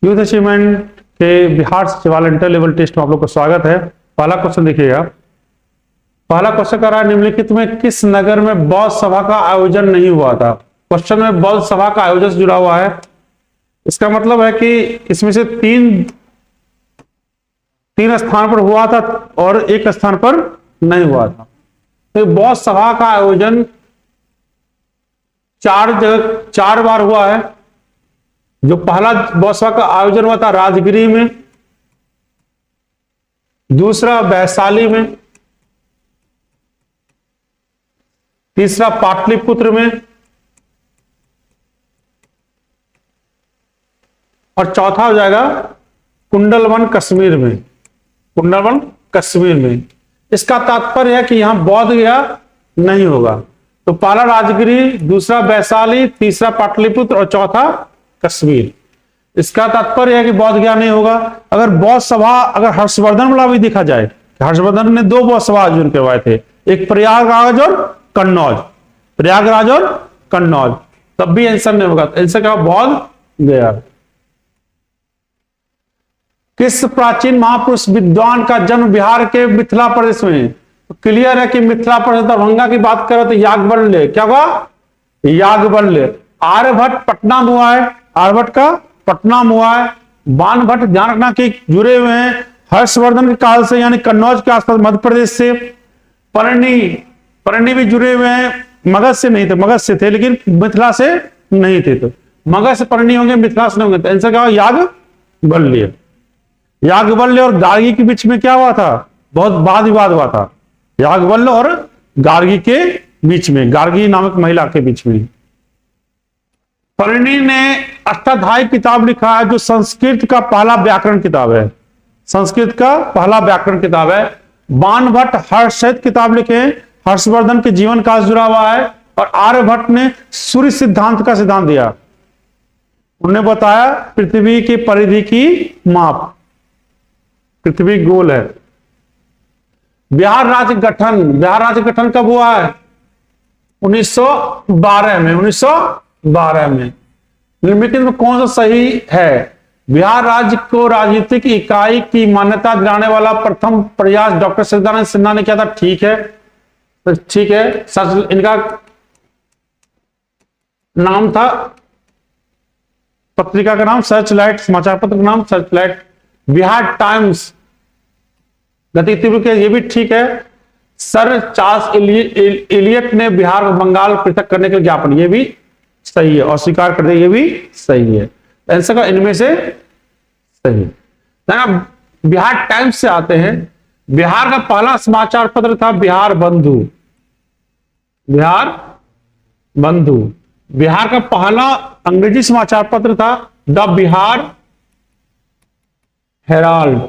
Youth achievement के बिहार सचिवालय inter level test में आप लोग का स्वागत है। पहला क्वेश्चन देखिएगा। पहला क्वेश्चन कर रहा है, निम्नलिखित में किस नगर में बौद्ध सभा का आयोजन नहीं हुआ था। क्वेश्चन में बौद्ध सभा का आयोजन जुड़ा हुआ है। इसका मतलब है कि इसमें से तीन स्थान पर हुआ था और एक स्थान पर नहीं हुआ था। तो बौद्ध सभा का आयोजन चार बार हुआ है। जो पहला बौद्ध सभा का आयोजन हुआ था राजगिरी में, दूसरा वैशाली में, तीसरा पाटलिपुत्र में और चौथा हो जाएगा कुंडलवन कश्मीर में। कुंडलवन कश्मीर में। इसका तात्पर्य है कि यहां बौद्ध गया नहीं होगा। तो पहला राजगिरी, दूसरा वैशाली, तीसरा पाटलिपुत्र और चौथा कश्मीर। इसका तात्पर्य है कि बौद्ध गया नहीं होगा। अगर बौद्ध सभा अगर हर्षवर्धन वाला भी देखा जाए, हर्षवर्धन ने दो बौद्ध सभा आयोजन करवाए थे, एक प्रयागराज और कन्नौज, प्रयागराज और कन्नौज, तब भी आंसर नहीं होगा। आंसर क्या, बौद्ध गया। किस प्राचीन महापुरुष विद्वान का जन्म बिहार के मिथिला प्रदेश में। तो क्लियर है कि मिथिला प्रदेश दरभंगा की बात करो तो याज्ञवल्क्य, क्या हुआ, याज्ञवल्क्य। आर्यभट्ट पटना में हुआ है, आर्यभट्ट का पटना में हुआ है। बाणभट्ट ध्यान रखना कि जुड़े हुए हैं हर्षवर्धन के काल से, यानी कन्नौज के आसपास मध्य प्रदेश से। परणी भी जुड़े हुए हैं, मगध से नहीं थे, मगध से थे लेकिन मिथिला से नहीं थे। तो मगध से परणी होंगे, मिथिला से नहीं होंगे। तो आंसर क्या, याज्ञवल्क्य। याज्ञवल्क्य और गार्गी के बीच में क्या हुआ था, बहुत वाद विवाद हुआ था। याज्ञवल्क्य और गार्गी के बीच में, गार्गी नामक महिला के बीच में। परणी ने अष्टाध्यायी किताब लिखा है, जो संस्कृत का पहला व्याकरण किताब है। संस्कृत का पहला व्याकरण किताब है। बाणभट्ट हर्षित किताब लिखे, हर्षवर्धन के जीवन काल जुड़ा हुआ है। और आर्यभट्ट ने सूर्य सिद्धांत का सिद्धांत दिया। उन्होंने बताया पृथ्वी की परिधि की माप, पृथ्वी गोल है। बिहार राज्य गठन कब हुआ है, 1912 में। 1912 में। निम्नलिखित में कौन सा सही है। बिहार राज्य को राजनीतिक इकाई की मान्यता दिलाने वाला प्रथम प्रयास डॉक्टर सच्चिदानंद सिन्हा ने किया था। ठीक है, तो ठीक है। सच, इनका नाम था, पत्रिका का नाम सर्चलाइट, समाचार पत्र का नाम सर्चलाइट। बिहार टाइम्स गति तीव्र के, ये भी ठीक है। सर चार्ल्स एलियट ने बिहार और बंगाल पृथक करने के ज्ञापन, ये भी सही है। और स्वीकार कर दे, ये भी सही है। आंसर का इनमें से सही। बिहार टाइम्स से आते हैं। बिहार का पहला समाचार पत्र था बिहार बंधु। बिहार बंधु। बिहार का पहला अंग्रेजी समाचार पत्र था the Bihar Herald.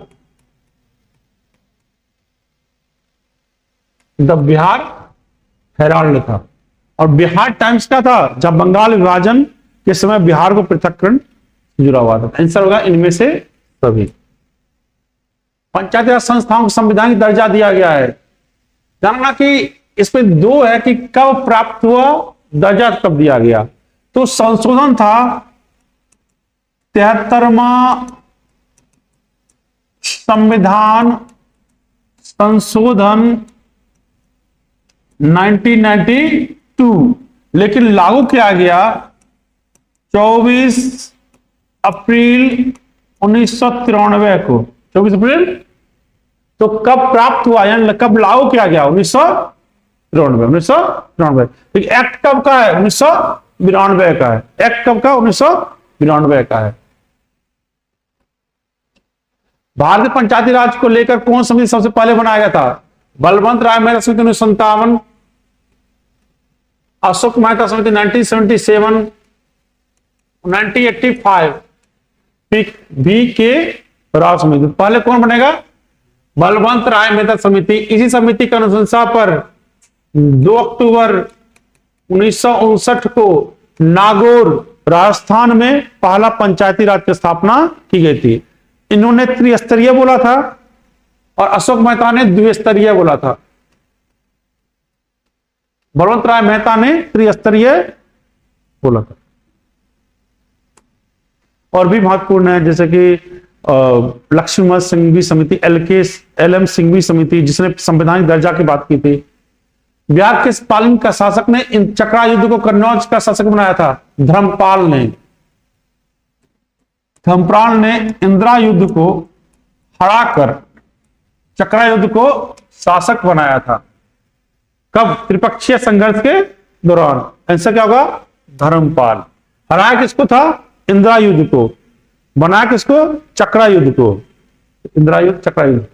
The Bihar Herald था। और बिहार टाइम्स का था जब बंगाल विभाजन के समय बिहार को पृथककरण जुड़ा हुआ था। आंसर होगा इनमें से सभी। पंचायती राज संस्थाओं को संवैधानिक दर्जा दिया गया है। जानना कि इसमें दो है कि कब प्राप्त हुआ, दर्जा कब दिया गया। तो संशोधन था 73वां संविधान संशोधन 1992, लेकिन लागू किया गया 24 अप्रैल 1993 को। 24 अप्रैल। तो कब प्राप्त हुआ, यानी कब लागू किया गया, 1993। एक्ट कब का है, 1992 का है। एक्ट कब का, 1992 का है। भारतीय पंचायती राज को लेकर कौन समिति सबसे पहले बनाया गया था। बलवंत राय मेहता समिति 1957, अशोक मेहता समिति 1977, 1985, बी के राव समिति। पहले कौन बनेगा, बलवंत राय मेहता समिति। इसी समिति की अनुशंसा पर 2 अक्टूबर 1959 को नागौर राजस्थान में पहला पंचायती राज की स्थापना की गई थी। इन्होंने त्रिस्तरीय बोला था और अशोक मेहता ने द्विस्तरीय बोला था। बलवंत राय मेहता ने त्रिस्तरीय बोला था। और भी महत्वपूर्ण है, जैसे कि लक्ष्मण सिंघवी समिति, LM सिंघवी समिति, जिसने संवैधानिक दर्जा की बात की थी। बिहार किस पालन का शासक ने इन चक्रा युद्ध को कन्नौज का शासक बनाया था? धर्मपाल ने। धर्मपाल ने इंदिरा युद्ध को हराकर चक्रा युद्ध को शासक बनाया था। कब? त्रिपक्षीय संघर्ष के दौरान। आंसर क्या होगा? धर्मपाल। हराया किसको था? इंदिरा युद्ध को। बनाया किसको? चक्रा युद्ध को। इंदिरा युद्ध, चक्रा युद्ध।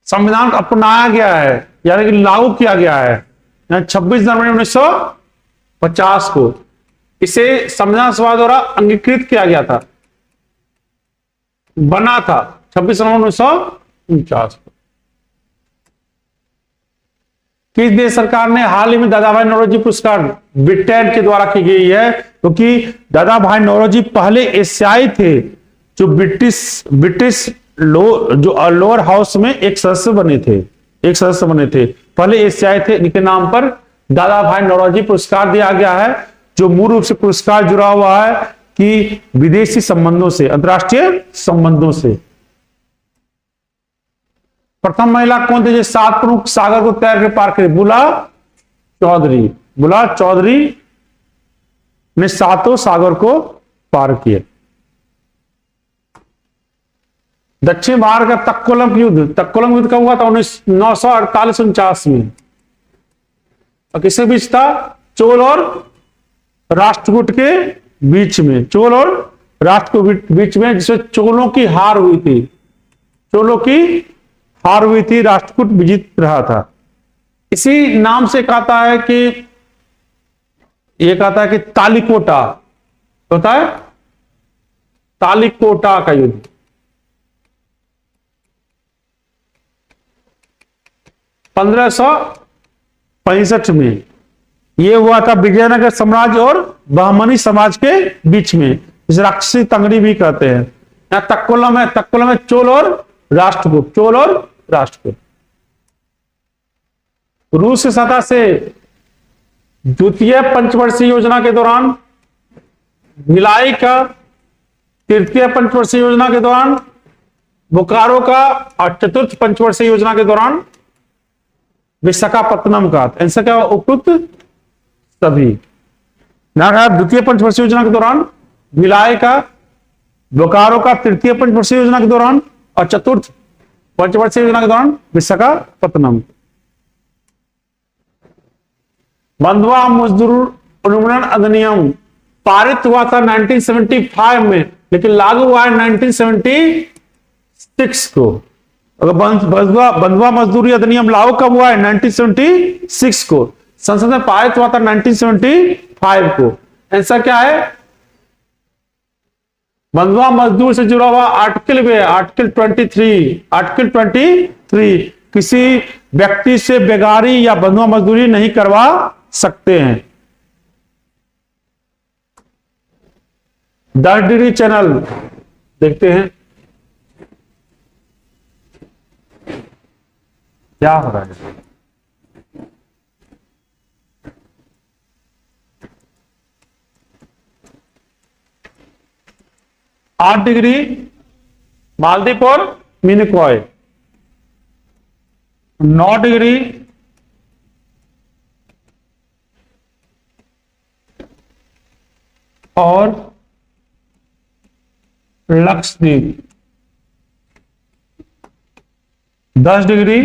संविधान अपनाया गया है, यानी कि लागू किया गया है 26 जनवरी 1950 को। इसे संविधान सभा द्वारा अंगीकृत किया गया था, बना था 26 जनवरी 1949 को। किस देश सरकार ने हाल ही में दादा भाई नौरोजी पुरस्कार? ब्रिटेन के द्वारा की गई है, क्योंकि दादा भाई नौरोजी पहले एशियाई थे जो ब्रिटिश जो लोअर हाउस में एक सदस्य बने थे। पहले एशियाई थे, इनके नाम पर दादा भाई नौरोजी पुरस्कार दिया गया है, जो मूल रूप से पुरस्कार जुड़ा हुआ है कि विदेशी संबंधों से, अंतरराष्ट्रीय संबंधों से। प्रथम महिला कौन थी जो 7 प्रमुख सागर को तैर कर पार करी? बुला चौधरी ने 7 सागर को पार किए। दक्षिण भारत का तक्कोलम युद्ध कब हुआ था? 948-49 में। और किसके बीच था? चोल और राष्ट्रकूट के बीच में। चोल और राष्ट्रकूट के बीच में, जिसमें चोलों की हार हुई थी, राष्ट्रकूट विजित रहा था। इसी नाम से कहता है कि तालिकोटा होता है, तालिकोटा का युद्ध। पंद्रह 1565 में यह हुआ था विजयनगर साम्राज्य और बहमनी समाज के बीच में, जिसे राक्षसी तंगड़ी भी कहते हैं। यहां तक्कोलम है चोल और राष्ट्रकूट। रूस की सतह से द्वितीय पंचवर्षीय योजना के दौरान, भिलाई का तृतीय पंचवर्षीय योजना के दौरान, बोकारो का और चतुर्थ पंचवर्षीय योजना के दौरान, विशाखापत्तनम का। आंसर क्या? उपयुक्त सभी। द्वितीय पंचवर्षीय योजना के दौरान, भिलाई का, बोकारो का तृतीय पंचवर्षीय योजना के दौरान और चतुर्थ पंचवर्षीय योजना के दौरान विशाखापत्तनम। बंधुआ मजदूर उन्मूलन अधिनियम पारित हुआ था 1975 में, लेकिन लागू हुआ है 1976 को। अगर बंधुआ मजदूरी अधिनियम लागू कब हुआ है? 1976 को। संसद में पारित हुआ था 1975 को। आंसर क्या है? बंधुआ मजदूर से जुड़ा हुआ आर्टिकल भी है, आर्टिकल 23। किसी व्यक्ति से बेगारी या बंधुआ मजदूरी नहीं करवा सकते हैं। 10 डिग्री चैनल देखते हैं क्या हो रहा है। 8 डिग्री मालदीव और मिनिकॉय, 9 डिग्री और लक्षद्वीप, 10 डिग्री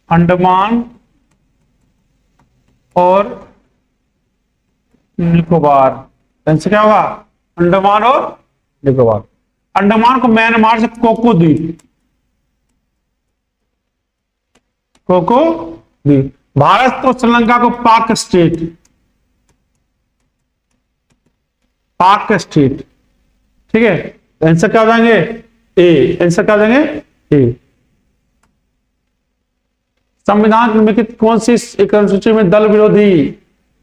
अंडमान और निकोबार। आंसर क्या होगा? अंडमान और निकोबार। अंडमान को म्यांमार से कोको द्वीप, भारत तो श्रीलंका को पाक स्टेट। ठीक है, आंसर क्या हो जाएंगे? ए। आंसर क्या हो जाएंगे? ए। संविधान निम्नलिखित कौन सी एक अनुसूची में दल विरोधी?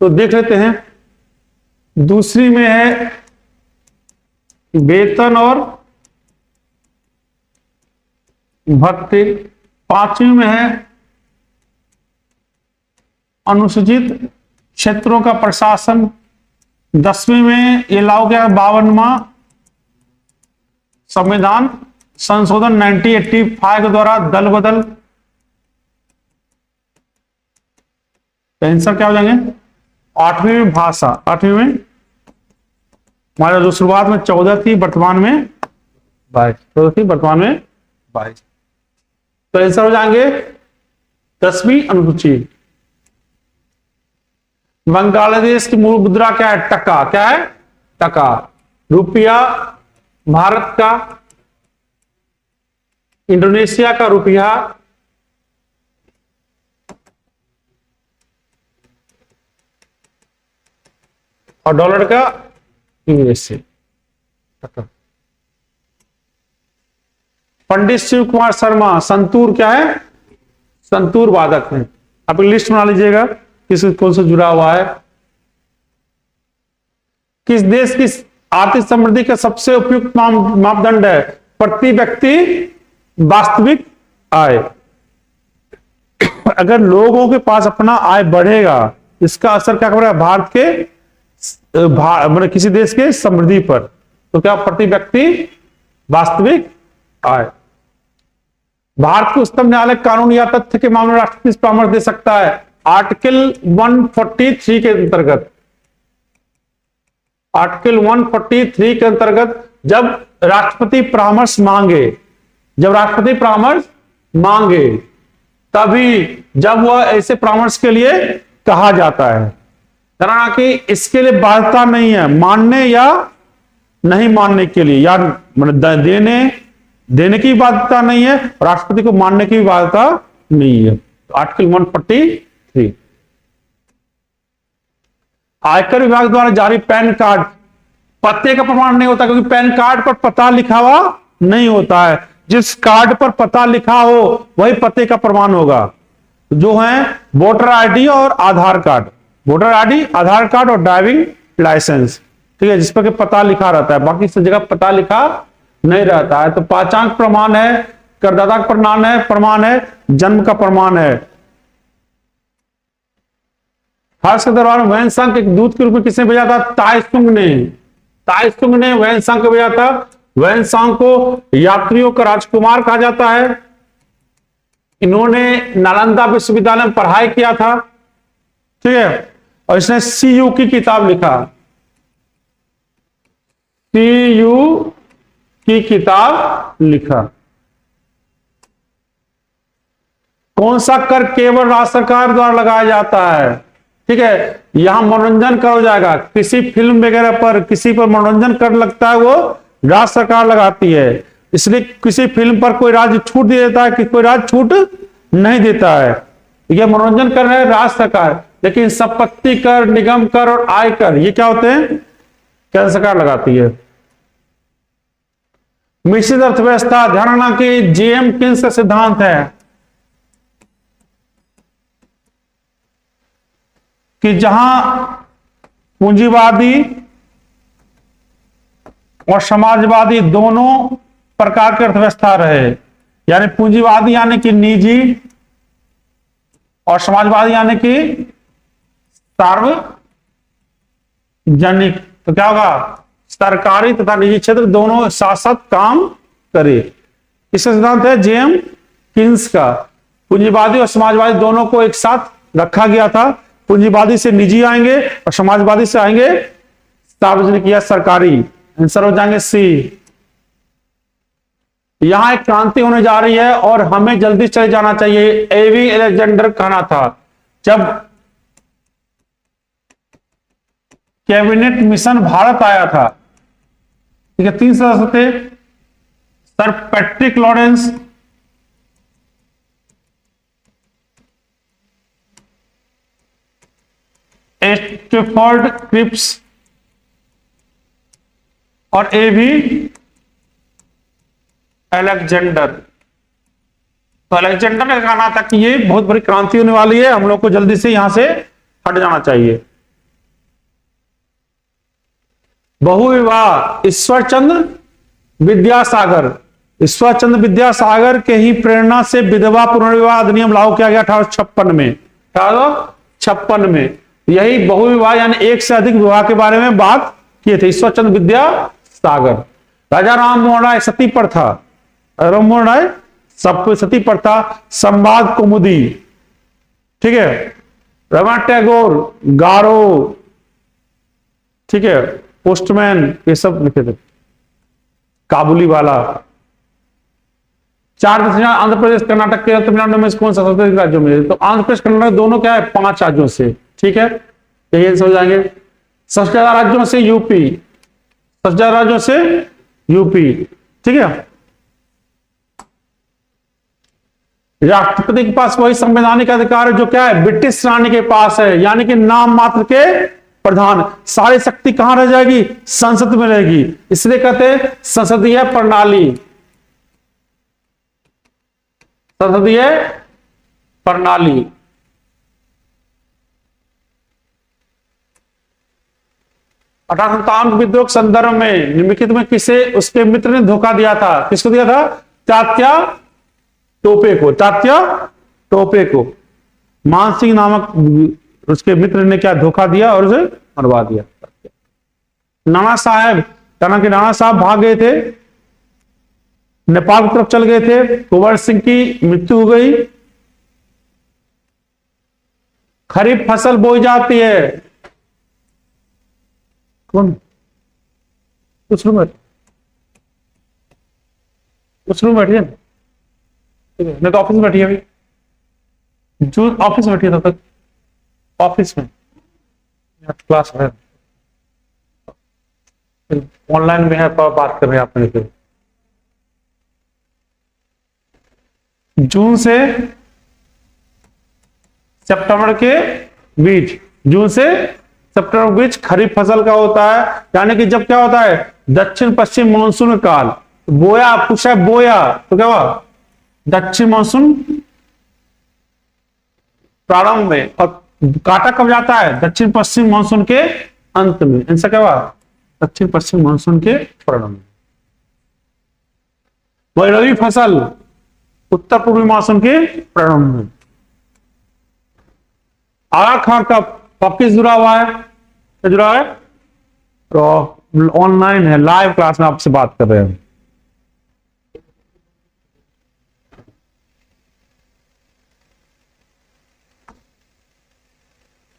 तो देख लेते हैं। दूसरी में है वेतन और भत्ते, 5वीं में है अनुसूचित क्षेत्रों का प्रशासन, 10वीं में ये लागू किया 52वां संविधान संशोधन 1985 के द्वारा दल बदल। आंसर क्या हो जाएंगे? 8वीं में भाषा, 8वीं में हमारा जो शुरुआत में 14 थी, वर्तमान में 22, 14 थी, वर्तमान में 22। तो आंसर हो जाएंगे 10वीं अनुसूची। बांग्लादेश की मूल मुद्रा क्या है? टका। क्या है? टका। रुपया भारत का, इंडोनेशिया का रुपया, और डॉलर का यूएसए टका। पंडित शिव कुमार शर्मा संतूर क्या है? संतूर वादक है। आप लिस्ट बना लीजिएगा किस कौन से जुड़ा हुआ है। किस देश की आर्थिक समृद्धि का सबसे उपयुक्त मापदंड है? प्रति व्यक्ति वास्तविक आय। अगर लोगों के पास अपना आय बढ़ेगा, इसका असर क्या करेगा? भारत के मतलब किसी देश के समृद्धि पर। तो क्या? प्रति व्यक्ति वास्तविक आय। भारत के उच्चतम न्यायालय कानून या तथ्य के मामले में राष्ट्रपति परामर्श दे सकता है। आर्टिकल 143 के अंतर्गत, आर्टिकल 143 के अंतर्गत जब राष्ट्रपति परामर्श मांगे, जब राष्ट्रपति परामर्श मांगे तभी जब वह ऐसे परामर्श के लिए कहा जाता है। ना कि इसके लिए बाध्यता नहीं है मानने या नहीं मानने के लिए, या मतलब देने की बाध्यता नहीं है, राष्ट्रपति को मानने की भी बाध्यता नहीं है। आर्टिकल 143। आयकर विभाग द्वारा जारी पैन कार्ड पते का प्रमाण नहीं होता, क्योंकि पैन कार्ड पर पता लिखा हुआ नहीं होता है। जिस कार्ड पर पता लिखा हो वही पते का प्रमाण होगा। जो है वोटर आईडी और आधार कार्ड, वोटर आईडी, आधार कार्ड और ड्राइविंग लाइसेंस, ठीक है, जिस पर पता लिखा रहता है। बाकी सब जगह पता लिखा नहीं रहता है। तो पांचांक प्रमाण है, करदाता का प्रमाण है, जन्म का प्रमाण है। हर्ष के दरबार में वैनसांग एक दूत के रूप में किसने भेजा था? ताइसुंग ने। ताइसुंग ने वैनसांग को भेजा था। वैनसांग को यात्रियों का राजकुमार कहा जाता है। इन्होंने नालंदा विश्वविद्यालय में पढ़ाई किया था, ठीक है, और इसने सीयू की किताब लिखा, सीयू की किताब लिखा। कौन सा कर केवल राज्य सरकार द्वारा लगाया जाता है? ठीक है, यहां मनोरंजन कर हो जाएगा। किसी फिल्म वगैरह पर किसी पर मनोरंजन कर लगता है, वो राज्य सरकार लगाती है। इसलिए किसी फिल्म पर कोई राज्य छूट दे देता है कि कोई राज्य छूट नहीं देता है। यह मनोरंजन कर रहे हैं राज्य सरकार, लेकिन संपत्ति कर, निगम कर और आय कर ये क्या होते हैं? केंद्र सरकार लगाती है। मिश्रित अर्थव्यवस्था, ध्यान रखना कि जेएम किन्स का सिद्धांत है कि जहां पूंजीवादी और समाजवादी दोनों प्रकार की अर्थव्यवस्था रहे, यानी पूंजीवादी यानी कि निजी और समाजवादी यानी कि सार्वजनिक। तो क्या होगा? सरकारी तथा निजी क्षेत्र दोनों साथ साथ काम करे। इसका सिद्धांत है जेएम किन्स का। पूंजीवादी और समाजवादी दोनों को एक साथ रखा गया था। पूंजीवादी से निजी आएंगे और समाजवादी से आएंगे सार्वजनिक या सरकारी। आंसर हो जाएंगे सी। यहां एक क्रांति होने जा रही है और हमें जल्दी चले जाना चाहिए। एवी अलेक्जेंडर कहना था जब कैबिनेट मिशन भारत आया था, ठीक है, 3 सदस्य थे, sir Patrick Lawrence, Stafford Cripps और एवी अलेक्जेंडर। तो अलेक्जेंडर ने कहा था कि ये बहुत बड़ी क्रांति होने वाली है, हम लोग को जल्दी से यहां से हट जाना चाहिए। बहुविवाह, ईश्वरचंद्र विद्यासागर। ईश्वरचंद्र विद्यासागर के ही प्रेरणा से विधवा पुनर्विवाह अधिनियम लागू किया गया 1856 में। 1856 में यही बहुविवाह यानी एक से अधिक विवाह के बारे में बात किए थे ईश्वरचंद्र विद्यासागर। राजा राम मोहन राय सती प्रथा, राम मोहन राय सब सती प्रथा, संवाद कौमुदी, ठीक है, रवीन्द्रनाथ टैगोर गारो, ठीक है, पोस्टमैन, ये सब लिखे थे, काबुली वाला। 4 आंध्र प्रदेश, कर्नाटक, केरल, तमिलनाडु में कौन सा सबसे अधिक राज्यों में? तो आंध्र प्रदेश कर्नाटक दोनों क्या है? 5 राज्यों से, ठीक है, यही समझ जाएंगे। सबसे ज्यादा राज्यों से यूपी, सबसे ज्यादा राज्यों से यूपी, ठीक है। राष्ट्रपति के पास वही संवैधानिक अधिकार है जो क्या है? ब्रिटिश रानी के पास है, यानी कि नाम मात्र के प्रधान। सारी शक्ति कहां रह जाएगी? संसद में रहेगी, इसलिए कहते हैं संसदीय प्रणाली, संसदीय प्रणाली। अठारह विद्रोह के संदर्भ में निम्नलिखित में किसे उसके मित्र ने धोखा दिया था? किसको दिया था? तात्या टोपे को, तात्या टोपे को। मानसिंह नामक उसके मित्र ने क्या धोखा दिया और उसे मरवा दिया। नाना साहब, नाना साहब भाग गए थे, नेपाल की तरफ चल गए थे, कुंवर सिंह की मृत्यु हो गई। खरीफ फसल बोई जाती है, कौन उस रूम में, उस रूम बैठिए, ठीक है, नहीं तो ऑफिस में बैठिए, अभी जो ऑफिस में बैठिए तब तक, ऑफिस में क्लास है, ऑनलाइन में है, बात कर रहे हैं आप मेरे से। जून से सितंबर के बीच, जून से सितंबर के बीच खरीफ फसल का होता है, यानी कि जब क्या होता है? दक्षिण पश्चिम मानसून काल। बोया पूछा है, बोया तो क्या हुआ? दक्षिण मानसून प्रारंभ में, और काटा कब जाता है? दक्षिण पश्चिम मानसून के अंत में। इनसे क्या हुआ? दक्षिण पश्चिम मानसून के प्रारंभ में। वही रबी फसल उत्तर पूर्वी मानसून के प्रारंभ में। आगा खां का पक्की जुड़ा हुआ है, क्या जुड़ा है? तो ऑनलाइन है, लाइव क्लास में आपसे बात कर रहे हैं।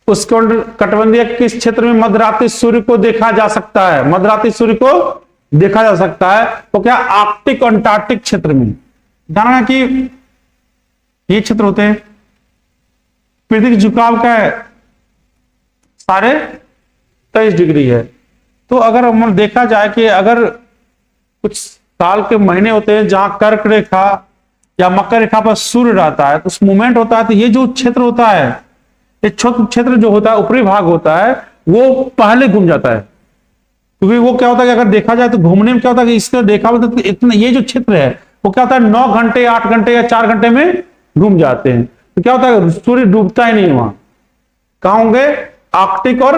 उष्णकटिबंधीय किस क्षेत्र में मध्यरात्रि सूर्य को देखा जा सकता है? मध्यरात्रि सूर्य को देखा जा सकता है तो क्या? आर्कटिक और अंटार्कटिक क्षेत्र में। ध्यान कि ये क्षेत्र होते हैं, पृथ्वी की झुकाव का है 23.5 डिग्री है। तो अगर हम देखा जाए कि अगर कुछ साल के महीने होते हैं जहां कर्क रेखा या मकर रेखा पर सूर्य रहता है, तो उस मोमेंट होता है, तो ये जो क्षेत्र होता है, ये क्षेत्र जो होता है, ऊपरी भाग होता है, वो पहले घूम जाता है। क्योंकि वो क्या होता है कि अगर देखा जाए तो घूमने में क्या होता है कि इसने देखा होता है, इतना ये जो क्षेत्र है वो क्या होता है 9 घंटे 8 घंटे या 4 घंटे में घूम जाते हैं। तो क्या होता है? सूर्य डूबता ही नहीं वहां। कहां होंगे? आर्कटिक और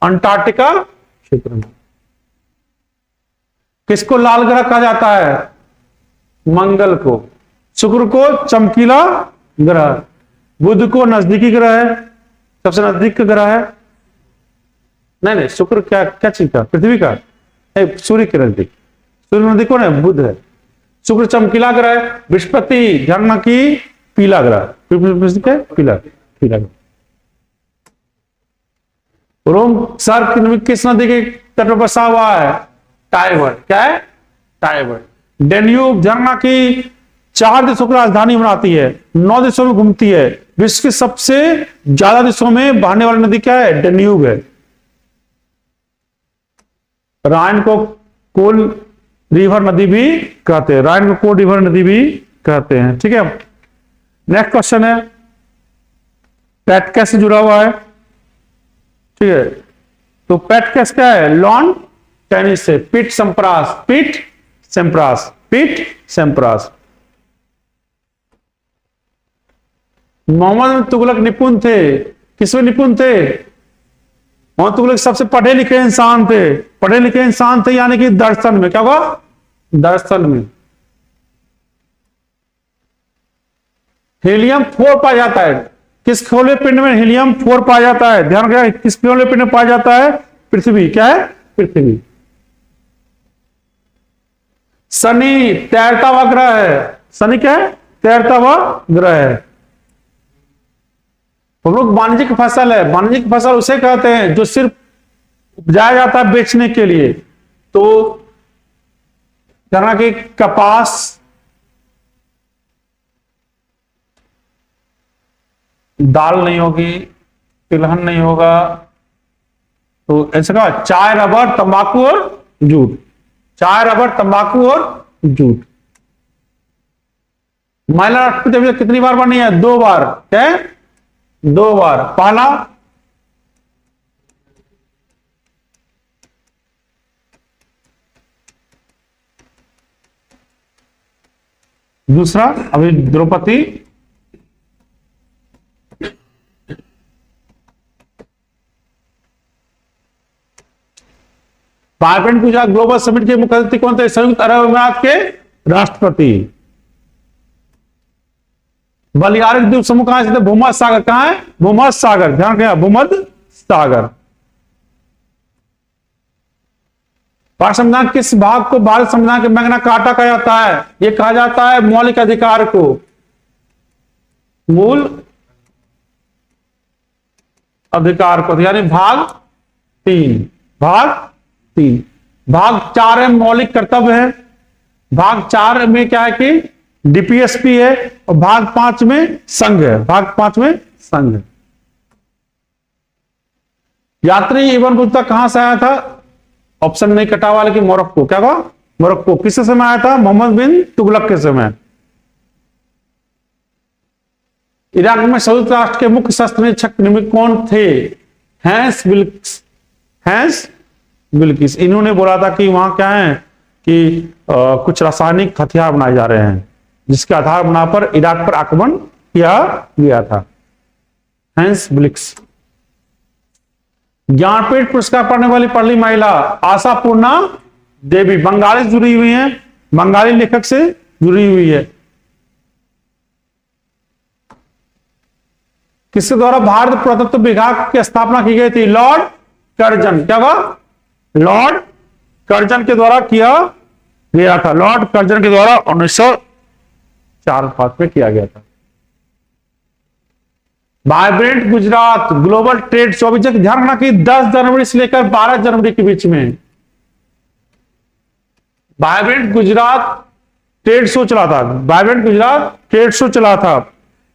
अंटार्कटिका क्षेत्र में। किसको लाल ग्रह कहा जाता है? मंगल को। शुक्र को चमकीला ग्रह, बुध को नजदीकी ग्रह है, सबसे नजदीक का ग्रह है। नहीं, शुक्र क्या क्या चीज का? पृथ्वी का, सूर्य के नजदीक, सूर्य नजदीक कौन है? बुध है। शुक्र चमकीला ग्रह है। बृहस्पति ध्यान की पीला ग्रह, पीला पीला ग्रह। रोम शहर किस नदी के तट पर बसा हुआ है? टाइबर। क्या है? टाइबर। डेन्यूब झरना की 4 देशों की राजधानी बनाती है, 9 देशों में घूमती है। विश्व की सबसे ज्यादा देशों में बहने वाली नदी क्या है? डेन्यूब है। राइन को कोल रिवर नदी भी कहते हैं, राइन को कोल रिवर नदी भी कहते हैं, ठीक है। नेक्स्ट क्वेश्चन है, पैट कैसे जुड़ा हुआ है? ठीक है, तो पैट कैस क्या है? लॉन टेनिस से। पीट संप्रास, पीट सेम्प्रास, पीट सेम्प्रास। मोहम्मद तुगलक निपुण थे, किसमें निपुण थे? मोहम्मद तुगलक सबसे पढ़े लिखे इंसान थे, पढ़े लिखे इंसान थे, यानी कि दर्शन में। क्या हुआ? दर्शन में। हीलियम 4 पाया जाता है किस खगोलीय पिंड में हीलियम 4 पाया जाता है? ध्यान रखिएगा, किस खगोलीय पिंड में पाया जाता है? पृथ्वी। क्या है? पृथ्वी। शनि तैरता हुआ ग्रह है। शनि क्या है? तैरता हुआ ग्रह है। हम लोग वाणिज्यिक फसल है, वाणिज्यिक फसल उसे कहते हैं जो सिर्फ उपजाया जाता है बेचने के लिए। तो जाना कि कपास, दाल नहीं होगी, तिलहन नहीं होगा, तो ऐसा कहा चाय, रबर, तंबाकू और जूट। चाय, रबर, तंबाकू और जूट। महिला राष्ट्रपति अभी तक कितनी बार बनी है? 2 बार। क्या है? 2 बार। पहला दूसरा अभी Draupadi. Vibrant Gujarat global summit के मुख्य अतिथि कौन थे? संयुक्त अरब अमीरात के राष्ट्रपति। बलियारिक द्वीप समूह कहां स्थित है? भूमध्य सागर। कहां है? भूमध्य सागर। ध्यान रखिएगा, भूमध्य सागर। भारत संविधान किस भाग को भारत संविधान के मैग्ना कार्टा कहा जाता है? यह कहा जाता है मौलिक अधिकार को, मूल अधिकार को, यानी भाग 3। भाग 3। भाग 4 में मौलिक कर्तव्य है। भाग 4 में क्या है कि डीपीएसपी है, और भाग 5 में संघ है। भाग 5 में संघ है। यात्री इब्न बतूता कहां से आया था? ऑप्शन नहीं कटा हुआ, लेकिन मोरक्को। क्या कहा? मोरक्को। किसके समय आया था? मोहम्मद बिन तुगलक के समय। इराक में संयुक्त राष्ट्र के मुख्य शस्त्र निरीक्षक निमित्त कौन थे? Hence Wilkes. Hence Wilkes. इन्होंने बोला था कि वहां क्या है कि कुछ रासायनिक हथियार बनाए जा रहे हैं, जिसके आधार बना पर इराक पर आक्रमण किया गया था। Hence Wilkes. ज्ञानपीठ पुरस्कार पाने वाली पहली महिला आशापूर्णा देवी। बंगाली से जुड़ी हुई है, बंगाली लेखक से जुड़ी हुई है। किसके द्वारा भारत पुरातत्व विभाग की स्थापना की गई थी? Lord Curzon. क्या कहा? लॉर्ड कर्जन के द्वारा किया गया था। लॉर्ड कर्जन के द्वारा 1904 में किया गया था। Vibrant Gujarat global trade show. ध्यान रखना कि 10 जनवरी से लेकर 12 जनवरी के बीच में वाइब्रेंट गुजरात ट्रेड शो चला था। वाइब्रेंट गुजरात ट्रेड शो चला था।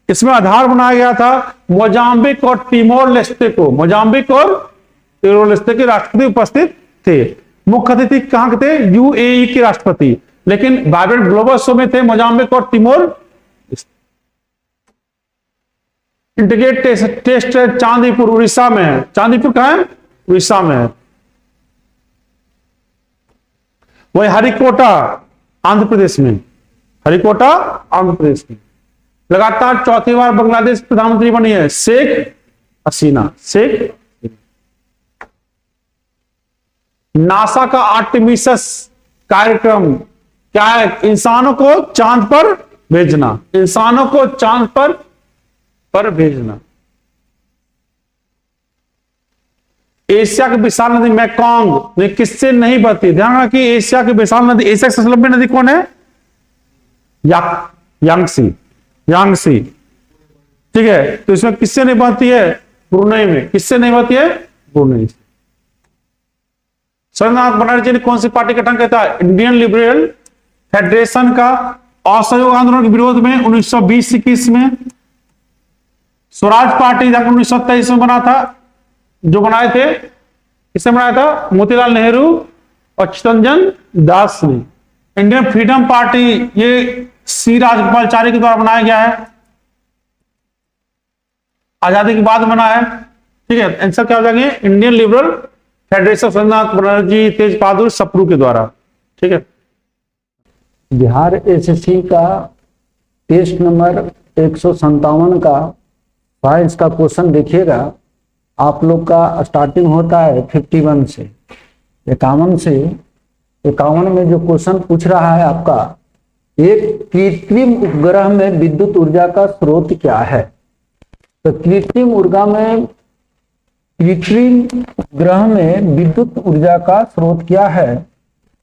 इसमें आधार बनाया गया था मोजाम्बिक और टिमोर लेस्टे को। मोजाम्बिक और टिमोर लेस्टे के राष्ट्रपति उपस्थित थे। मुख्य अतिथि कहां के थे? यूएई के राष्ट्रपति। लेकिन वाइब्रेंट ग्लोबल शो में थे मोजाम्बिक और टिमोर। इंटीग्रेट टेस्ट चांदीपुर उड़ीसा में है। चांदीपुर कहां है? उड़ीसा में है। वही हरिकोटा आंध्र प्रदेश में। हरिकोटा आंध्र प्रदेश में। लगातार 4थी बार बांग्लादेश प्रधानमंत्री बनी है शेख हसीना। शेख। नासा का आर्टेमिस कार्यक्रम क्या है? इंसानों को चांद पर भेजना। इंसानों को चांद पर भेजना। एशिया की विशाल नदी मैकोंग किससे नहीं बहती? ध्यान रखना कि एशिया की विशाल नदी, एशिया की सबसे लंबी नदी कौन है? यांगसी। यांगसी। ठीक है, तो इसमें किससे नहीं बहती है? ब्रुनेई में। किससे नहीं बहती है? ब्रुनेई से। सुरेंद्रनाथ बनर्जी ने कौन सी पार्टी का गठन किया था? इंडियन लिबरल फेडरेशन का। असहयोग आंदोलन के विरोध में 1920-21 में। स्वराज पार्टी 1923 में बना था। जो बनाए थे, किसने बनाया था? मोतीलाल नेहरू और चित्तरंजन दास ने। इंडियन फ्रीडम पार्टी ये सी राजगोपालाचारी के द्वारा बनाया गया है। आजादी के बाद बना है। ठीक है, आंसर क्या हो जाएंगे? Indian liberal federation, Surendranath Banerjee, Tej Bahadur Sapru के द्वारा। ठीक है। बिहार एसएससी का टेस्ट नंबर 157 का साइंस का क्वेश्चन देखिएगा। आप लोग का स्टार्टिंग होता है 51 से 51 से 51 में जो क्वेश्चन पूछ रहा है आपका, एक कृत्रिम उपग्रह में विद्युत ऊर्जा का स्रोत क्या है? तो कृत्रिम ग्रह में विद्युत ऊर्जा का स्रोत क्या है?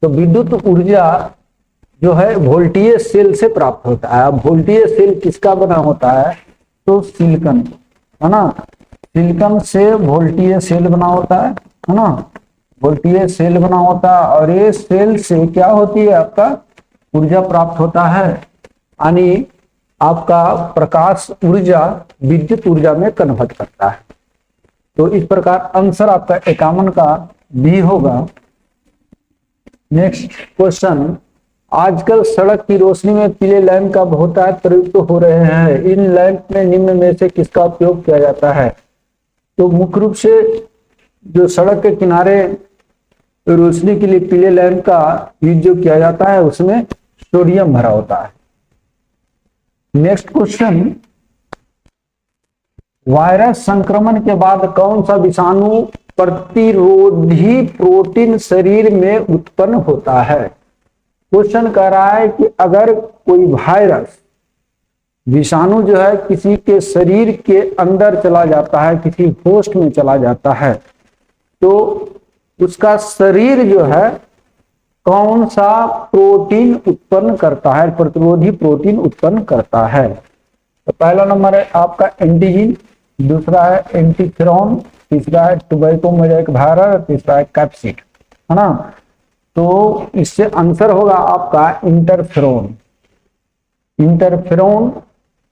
तो विद्युत ऊर्जा जो है वोल्टेज सेल से प्राप्त होता है। अब वोल्टेज सेल किसका बना होता है? तो सिलिकॉन, है ना, सिलिकॉन से वोल्टेज सेल बना होता है ना, वोल्टेज सेल बना होता है। और ये सेल से क्या होती है? आपका ऊर्जा प्राप्त होता है, यानी आपका प्रकाश ऊर्जा विद्युत ऊर्जा में कन्वर्ट करता है। तो इस प्रकार आंसर आपका 51 का बी होगा। नेक्स्ट क्वेश्चन, आजकल सड़क की रोशनी में पीले लैंप का बहुतायत प्रयुक्त हो रहे हैं। इन लैंप में निम्न में से किसका उपयोग किया जाता है? तो मुख्य रूप से जो सड़क के किनारे रोशनी के लिए पीले लैंप का यूज जो किया जाता है उसमें सोडियम भरा होता है। नेक्स्ट क्वेश्चन, वायरस संक्रमण के बाद कौन सा विषाणु प्रतिरोधी प्रोटीन शरीर में उत्पन्न होता है? क्वेश्चन कह रहा है कि अगर कोई वायरस विषाणु जो है किसी के शरीर के अंदर चला जाता है, किसी होस्ट में चला जाता है, तो उसका शरीर जो है कौन सा प्रोटीन उत्पन्न करता है? प्रतिरोधी प्रोटीन उत्पन्न करता है। तो पहला नंबर है आपका एंटीजन, दूसरा है एंटीफेरॉन, तीसरा है टोबैको मोजाइक वायरस, तीसरा है कैप्सिड, है ना। तो इससे आंसर होगा आपका इंटरफेरॉन। इंटरफेरॉन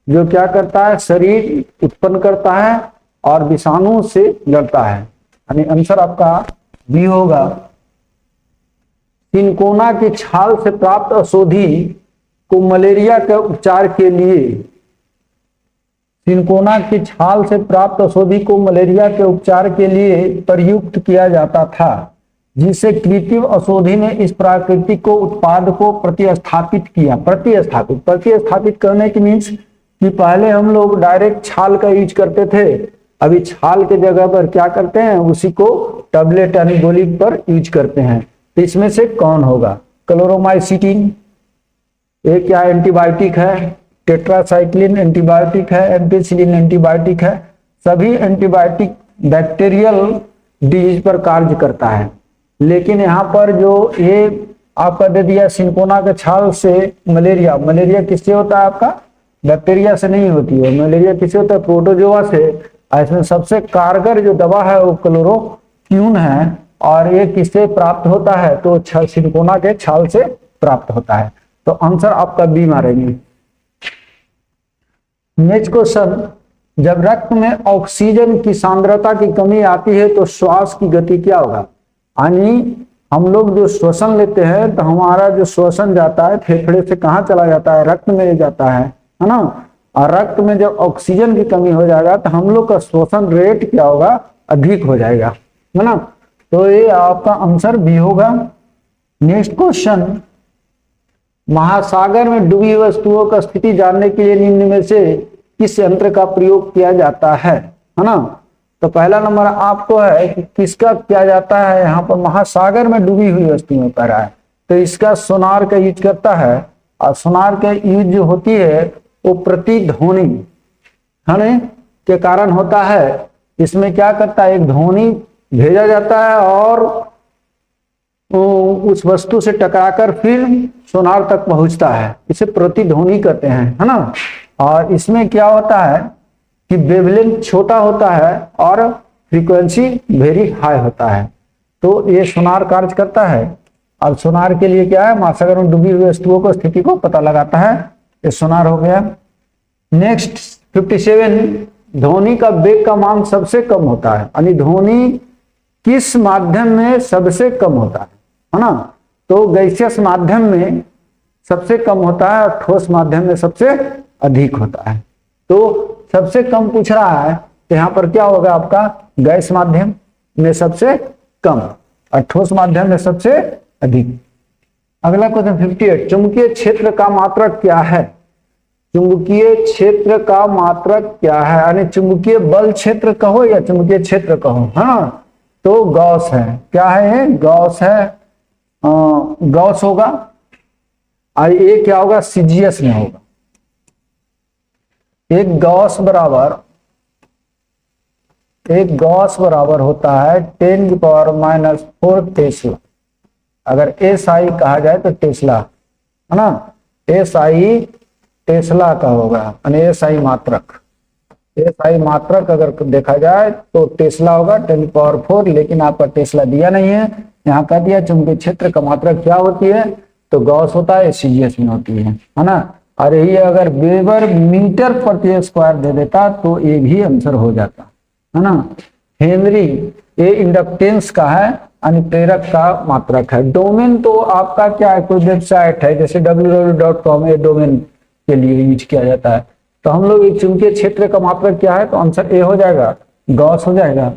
जो क्या करता है? शरीर उत्पन्न करता है और विषाणु से लड़ता है, यानी आंसर आपका बी होगा। सिनकोना की छाल से प्राप्त औषधि को मलेरिया के उपचार के लिए, सिनकोना की छाल से प्राप्त औषधि को मलेरिया के उपचार के लिए प्रयुक्त किया जाता था, जिसे कृत्रिम औषधि ने इस प्राकृतिक को उत्पाद को प्रतिस्थापित किया। प्रतिस्थापित करने की मीन्स कि पहले हम लोग डायरेक्ट छाल का यूज करते थे, अभी छाल के जगह पर क्या करते हैं? उसी को टैबलेट यानी गोली पर यूज करते हैं। तो इसमें से कौन होगा? क्लोरोमाइसिटिन एक क्या एंटीबायोटिक है, टेट्रासाइक्लिन एंटीबायोटिक है, एम्पिसिलिन एंटीबायोटिक है। सभी एंटीबायोटिक बैक्टीरियल डिजीज पर कार्य करता है, लेकिन यहाँ पर जो ये आपका दे दिया सिनकोना के छाल से मलेरिया, मलेरिया किससे होता है? आपका बैक्टीरिया से नहीं होती है, मलेरिया किससे होता है? प्रोटोजोआ से। इसमें सबसे कारगर जो दवा है वो क्लोरोक्विन है, और ये किससे प्राप्त होता है? तो सिनकोना के छाल से प्राप्त होता है। तो आंसर आपका बी मारेंगे। नेक्स्ट क्वेश्चन, जब रक्त में ऑक्सीजन की सांद्रता की कमी आती है तो श्वास की गति क्या होगा? यानी हम लोग जो श्वसन लेते हैं तो हमारा जो श्वसन जाता है फेफड़े से कहाँ चला जाता है? रक्त में जाता है ना। और रक्त में जब ऑक्सीजन की कमी हो जाएगा तो हम लोग का श्वसन रेट क्या होगा? अधिक हो जाएगा, है ना। तो ये आपका आंसर बी होगा। नेक्स्ट क्वेश्चन, महासागर में डूबी वस्तुओं का स्थिति जानने के लिए निम्न में से किस यंत्र का प्रयोग किया जाता है ना। तो पहला नंबर आपको है कि किसका किया जाता है? यहाँ पर महासागर में डूबी हुई वस्तुओं पर है, तो इसका सोनार का यूज करता है। और सोनार का यूज जो होती है वो प्रतिध्वनि के कारण होता है। इसमें क्या करता है? एक ध्वनि भेजा जाता है और उस वस्तु से टकराकर फिर सोनार तक पहुंचता है, इसे प्रतिध्वनि कहते हैं, है ना। और इसमें क्या होता है कि वेवलेंथ छोटा होता है और फ्रीक्वेंसी वेरी हाई होता है। तो ये सोनार कार्य करता है। अब सोनार के लिए क्या है? महासागर में डूबी हुई वस्तुओं को स्थिति को पता लगाता है, ये सोनार हो गया। नेक्स्ट 57, ध्वनि का वेग का मान सबसे कम होता है, यानी ध्वनि किस माध्यम में सबसे कम होता है ना। तो गैसियस माध्यम में सबसे कम होता है और ठोस माध्यम में सबसे अधिक होता है। तो सबसे कम पूछ रहा है तो यहाँ पर क्या होगा? आपका गैस माध्यम में सबसे कम और ठोस माध्यम में सबसे अधिक। अगला क्वेश्चन 58, चुंबकीय क्षेत्र का मात्रक क्या है? चुंबकीय क्षेत्र का मात्रक क्या है? यानी चुंबकीय बल क्षेत्र कहो या चुंबकीय क्षेत्र कहो, हाँ। तो गॉस है, क्या है? गॉस है, गॉस होगा। और ये क्या होगा? सीजीएस में होगा। एक गॉस बराबर एक गॉस बराबर होता है 10⁻⁻⁴ टेस्ला। अगर SI कहा जाए तो टेस्ला है ना, SI टेस्ला का होगा, यानी SI मात्रक। SI मात्रक अगर देखा जाए तो टेस्ला होगा 10⁴, लेकिन आपका टेस्ला दिया नहीं है। यहाँ कह दिया चुंबकीय क्षेत्र का मात्रक क्या होती है, तो गॉस होता है, CGS में होती है ना। और यही अगर वेबर मीटर प्रति स्क्वायर दे देता तो ये भी आंसर हो जाता है ना। हेनरी ये इंडक्टेंस का है, यानी प्रेरक का मात्रक है। डोमेन तो आपका क्या है, कोई वेबसाइट है जैसे www.com, ये डोमेन के लिए यूज किया जाता है। तो हम लोग एक चुंबकीय क्षेत्र का मात्रक क्या है, तो आंसर ए हो जाएगा, गॉस हो जाएगा।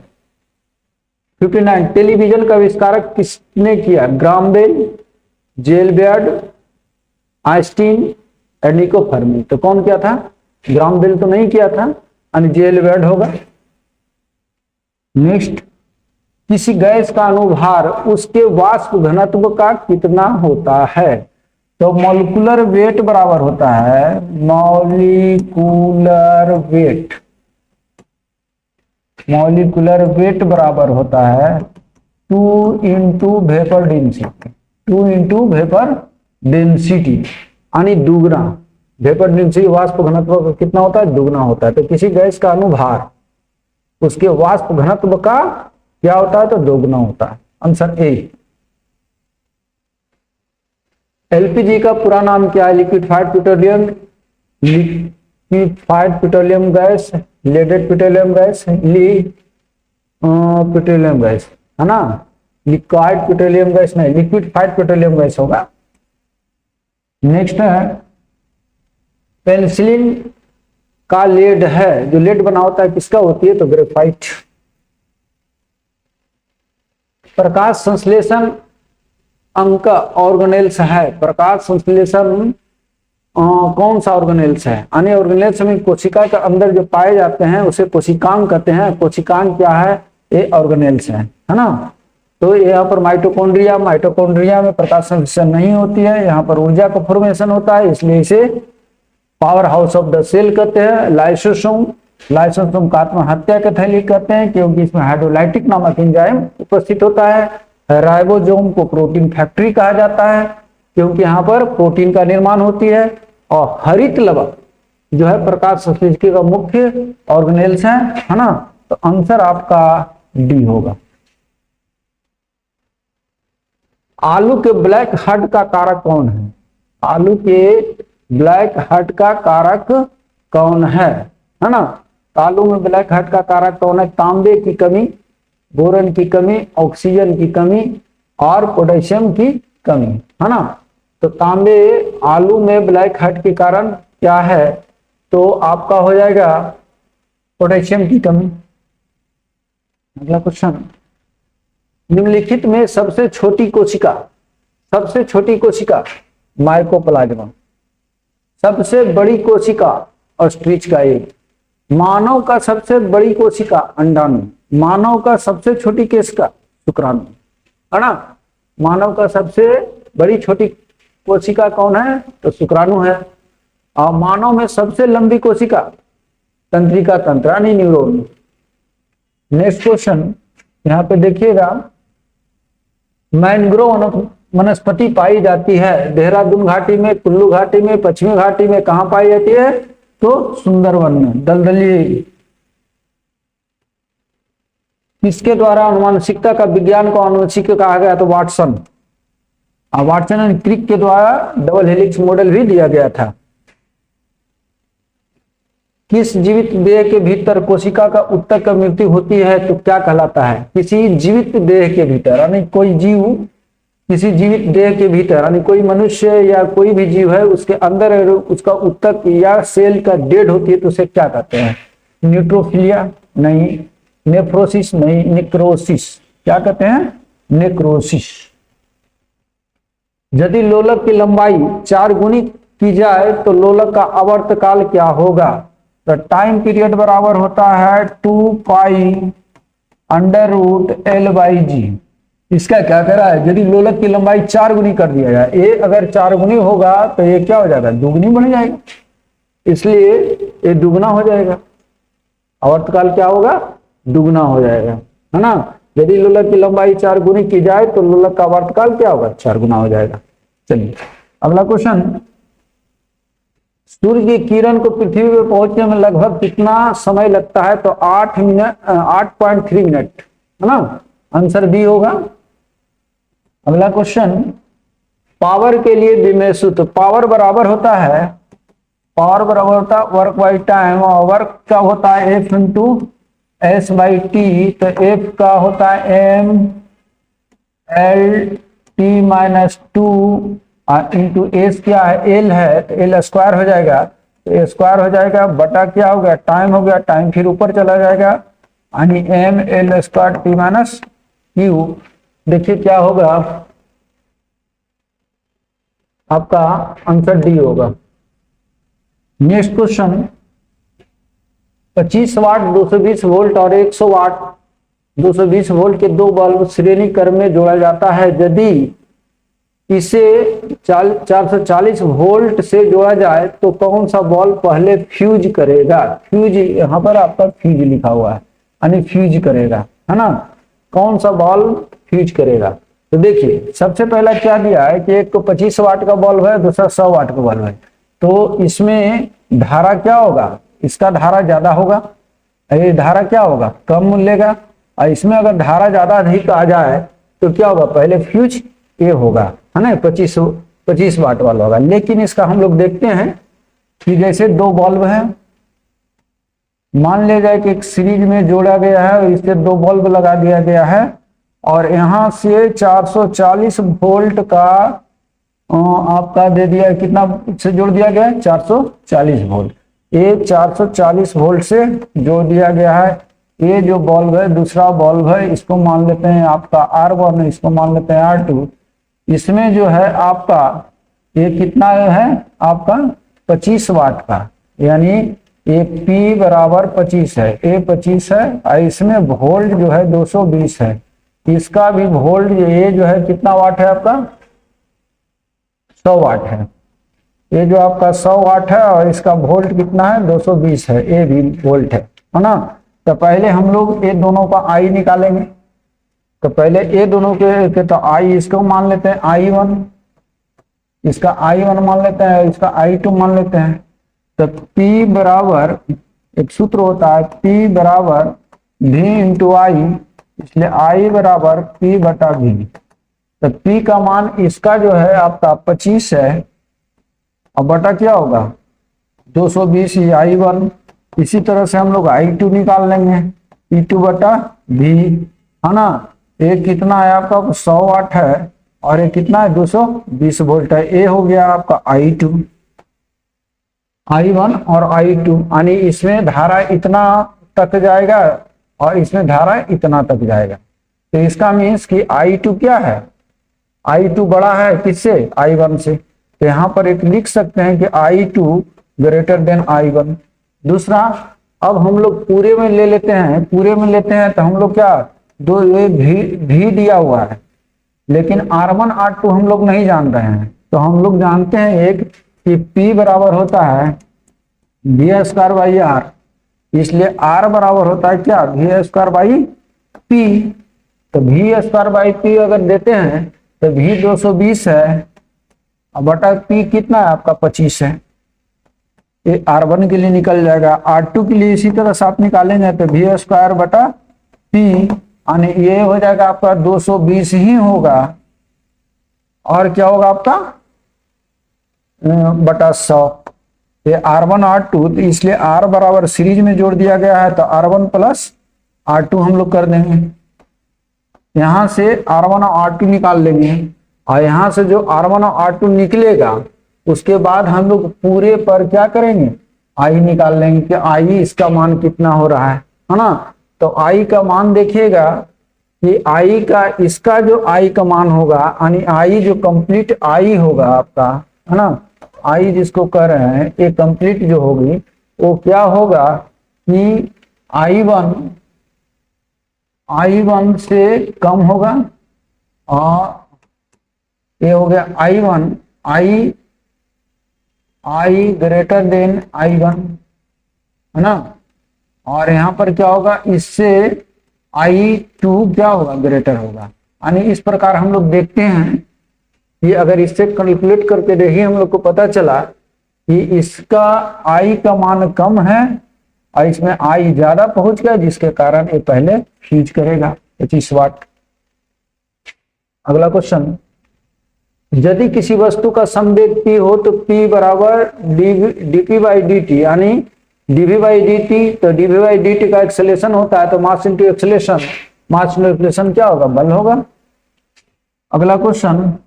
59 टेलीविजन का आविष्कारक किसने किया, ग्राहम बेल, जेलबर्ड, आइंस्टीन, निको फर्मी। तो कौन किया था, ग्राहम बेल तो नहीं किया था, यानी जेलबर्ड होगा। नेक्स्ट, किसी गैस का अनुभार उसके वाष्प घनत्व का कितना होता है, तो मॉलिक्यूलर वेट बराबर होता है, मॉलिक्यूलर वेट बराबर होता है 2 × वेपर डेंसिटी, 2 × वेपर डेंसिटी, यानी दुगना। वेपर डेंसिटी वाष्प घनत्व का कितना होता है, दुगना होता है। तो किसी गैस का अनुभार उसके वाष्प घनत्व का क्या होता है, तो दोगुना होता है, आंसर ए। LPG का पूरा नाम क्या है, liquefied petroleum gas, leaded petroleum gas, petroleum gas है ना। लिक्विड पेट्रोलियम गैस नहीं, लिक्विफाइड पेट्रोलियम गैस होगा। नेक्स्ट है, पेनिसिलिन का लेड है, जो लेड बना होता है किसका होती है, तो ग्रेफाइट। प्रकाश संश्लेषण अंक ऑर्गेनेल्स है, प्रकाश संश्लेषण कौन सा ऑर्गेनेल्स है, अन्य ऑर्गेनेल्स में कोशिका के अंदर जो पाए जाते हैं उसे कोशिकांग कहते हैं। कोशिकांग क्या है, ये ऑर्गेनेल्स है ना। तो यहाँ पर माइटोकॉन्ड्रिया में प्रकाश संश्लेषण नहीं होती है, यहाँ पर ऊर्जा का फॉर्मेशन होता है, इसलिए इसे power house of the cell कहते हैं। लाइसोसोम का आत्महत्या के थैली कहते हैं, क्योंकि इसमें हाइड्रोलाइटिक नामक एंजाइम उपस्थित होता है। राइबोसोम को प्रोटीन फैक्ट्री कहा जाता है, क्योंकि यहाँ पर प्रोटीन का निर्माण होती है। और हरित लवक जो है प्रकाश संश्लेषण का मुख्य ऑर्गेनेल्स है ना। तो आंसर आपका डी होगा। आलू के ब्लैक हेड का कारक कौन है, आलू के ब्लैक हेड का कारक कौन है ना। आलू में ब्लैक हेड का कारक कौन है, तांबे की कमी, बोरन की कमी, ऑक्सीजन की कमी और पोटेशियम की कमी है ना। तो तांबे आलू में ब्लैक हेड के कारण क्या है, तो आपका हो जाएगा पोटेशियम की कमी। अगला क्वेश्चन, निम्नलिखित में सबसे छोटी कोशिका माइकोप्लाज्मा, सबसे बड़ी कोशिका ऑस्ट्रिच का एग, मानव का सबसे बड़ी कोशिका अंडाणु, मानव का सबसे छोटी कोशिका शुक्राणु है ना। मानव का सबसे बड़ी छोटी कोशिका कौन है, तो शुक्राणु है। और मानव में सबसे लंबी कोशिका तंत्रिका तंत्र यानी न्यूरॉन। नेक्स्ट क्वेश्चन, यहाँ पे देखिएगा, मैंग्रोव वनस्पति पाई जाती है देहरादून घाटी में, कुल्लू घाटी में, पश्चिमी घाटी में, कहां पाई जाती है, तो सुंदरवन में, दलदली। किसके द्वारा अनुवांशिकता का विज्ञान को अनुवांशिक कहा गया, तो वाटसन। वाटसन एंड क्रिक के द्वारा डबल हेलिक्स मॉडल भी दिया गया था। किस जीवित देह के भीतर कोशिका का उत्तक का मृत्यु होती है, तो क्या कहलाता है, किसी जीवित देह के भीतर, यानी कोई जीव किसी जीवित देह के भीतर, यानी कोई मनुष्य या कोई भी जीव है उसके अंदर उसका उत्तक या सेल का डेड होती है, तो उसे क्या कहते हैं, न्यूट्रोफिलिया नहीं, नेफ्रोसिस नहीं, नेक्रोसिस। क्या कहते हैं, नेक्रोसिस। यदि लोलक की लंबाई 4 गुनी की जाए तो लोलक का आवर्तकाल क्या होगा, तो टाइम पीरियड बराबर होता है 2π√L/G। इसका क्या कह रहा है, यदि लोलक की लंबाई 4 गुनी कर दिया जाए, ये अगर 4 गुनी होगा तो ये क्या हो जाएगा, दुगनी बन जाएगा, इसलिए ये दुगना हो जाएगा। आवर्तकाल क्या होगा, दुगना हो जाएगा, है ना। यदि लोलक की लंबाई 4 गुनी की जाए तो लोलक का वर्तकाल क्या होगा, 4 गुना हो जाएगा। चलिए अगला क्वेश्चन, सूर्य की किरण को पृथ्वी पर पहुंचने में लगभग कितना समय लगता है, तो 8.3 मिनट, है ना। आंसर बी होगा। अगला क्वेश्चन, पावर के लिए विमेय सूत्र, पावर बराबर होता है वर्क बाई टाइम, और वर्क का होता है F into S by T, तो एफ का होता है M L T minus two into S क्या है, एल है, तो एल स्क्वायर हो जाएगा, तो ए स्क्वायर हो जाएगा बटा क्या हो गया, टाइम हो गया, टाइम फिर ऊपर चला जाएगा, यानी M L square T minus Q. देखिए क्या होगा, आपका आंसर डी होगा। नेक्स्ट क्वेश्चन, 25 वाट 220 वोल्ट और 100 वाट 220 वोल्ट के दो बल्ब श्रेणी क्रम में जोड़ा जाता है। यदि इसे 440 वोल्ट से जोड़ा जाए तो कौन सा बल्ब पहले फ्यूज करेगा। फ्यूज यहाँ पर आपका फ्यूज लिखा हुआ है, यानी फ्यूज करेगा, है ना। कौन सा बल्ब फ्यूज करेगा, तो देखिए सबसे पहला क्या दिया है कि एक तो 25 वाट का बल्ब है, दूसरा 100 वाट का बल्ब है, तो इसमें धारा क्या होगा, इसका धारा ज्यादा होगा, ये धारा क्या होगा, कम मिलेगा। और इसमें अगर धारा ज्यादा अधिक आ जाए तो क्या होगा, पहले फ्यूज ये होगा, है ना, 25 वाट वाला होगा। लेकिन इसका हम लोग देखते हैं कि जैसे दो बल्ब है, मान लिया जाए कि एक सीरीज में जोड़ा गया है और इससे दो बल्ब लगा दिया गया है, और यहां से 440 वोल्ट का आपका दे दिया है, कितना से जोड़ दिया गया है, 440 वोल्ट। ये 440 वोल्ट से जोड़ दिया गया है। ये जो बल्ब है, दूसरा बल्ब है, इसको मान लेते हैं आपका R1, इसको मान लेते हैं R2। इसमें जो है आपका ये कितना है, आपका 25 वाट का, यानी ये P बराबर 25 है, A 25 है, और इसमें वोल्ट जो है 220 है। इसका भी वोल्ट ये जो है कितना वाट है, आपका 100 वाट है। ये जो आपका 100 वाट है और इसका वोल्ट कितना है, 220 है, ये भी वोल्ट है ना। तो पहले हम लोग ये दोनों का आई निकालेंगे, तो पहले ये दोनों के तो आई इसको मान लेते हैं I1, इसका I1 मान लेते हैं, इसका I2 मान लेते हैं। तो P बराबर, एक सूत्र होता है P बराबर V इंटू आई, इसलिए I बराबर P बटा V। तो P का मान इसका जो है आपका 25 है, अब बटा क्या होगा 220 I1। इसी तरह से हम लोग I2 निकाल लेंगे, P2 बटा V, है ना। एक कितना है आपका 100 वाट है और एक कितना है 220 वोल्ट है। ये हो गया आपका I2, I1 और I2, यानी इसमें धारा इतना तक जाएगा और इसमें धारा इतना तक जाएगा। तो इसका मीन्स कि I2 क्या है, I2 बड़ा है किससे, I1 से। तो यहाँ पर एक लिख सकते हैं कि I2 ग्रेटर देन I1। दूसरा, अब हम लोग पूरे में ले लेते हैं, पूरे में लेते हैं तो हम लोग क्या, दो ये भी दिया हुआ है, लेकिन R1 R2 हम लोग नहीं जान रहे हैं। तो हम लोग जानते हैं एक कि P बराबर होता है V स्क्वायर बाई R, इसलिए R बराबर होता है क्या, V स्क्वायर बाई P। तो V स्क्वायर बाई P अगर देते हैं तो V 220 है और बटा P कितना है आपका 25 है। ये R1 के लिए निकल जाएगा, R2 के लिए इसी तरह से आप निकालेंगे तो V स्क्वायर बटा P, यानी ये हो जाएगा आपका 220 ही होगा, और क्या होगा आपका बटा 100। ये R1 R2, तो इसलिए R बराबर सीरीज में जोड़ दिया गया है, तो R1 प्लस R2 हम लोग कर देंगे। यहां से R1 और R2 निकाल लेंगे, और यहां से जो R1 और R2 निकलेगा उसके बाद हम लोग पूरे पर क्या करेंगे, I निकाल लेंगे कि I इसका मान कितना हो रहा है ना। तो I का मान देखिएगा कि I का, इसका जो I का मान होगा, यानी I जो कंप्लीट I होगा आपका, है ना, I जिसको कह रहे हैं ये कंप्लीट जो होगी वो क्या होगा कि I1 से कम होगा, और ये हो गया I1, I greater than I1, है ना। और यहाँ पर क्या होगा, इससे I2 क्या होगा, ग्रेटर होगा। यानी इस प्रकार हम लोग देखते हैं, ये अगर इससे कैलकुलेट करके देखिए हम लोग को पता चला कि इसका I का मान कम है और इसमें I ज्यादा पहुंच गया, जिसके कारण ये पहले फ्यूज करेगा 25 वाट। अगला क्वेश्चन, यदि किसी वस्तु का संवेग P हो तो P बराबर dp बाई dt, यानी dv बाई dt, तो dv बाई dt का एक्सेलेरेशन होता है, तो mass into acceleration, mass into acceleration क्या होगा, बल होगा। अगला क्वेश्चन,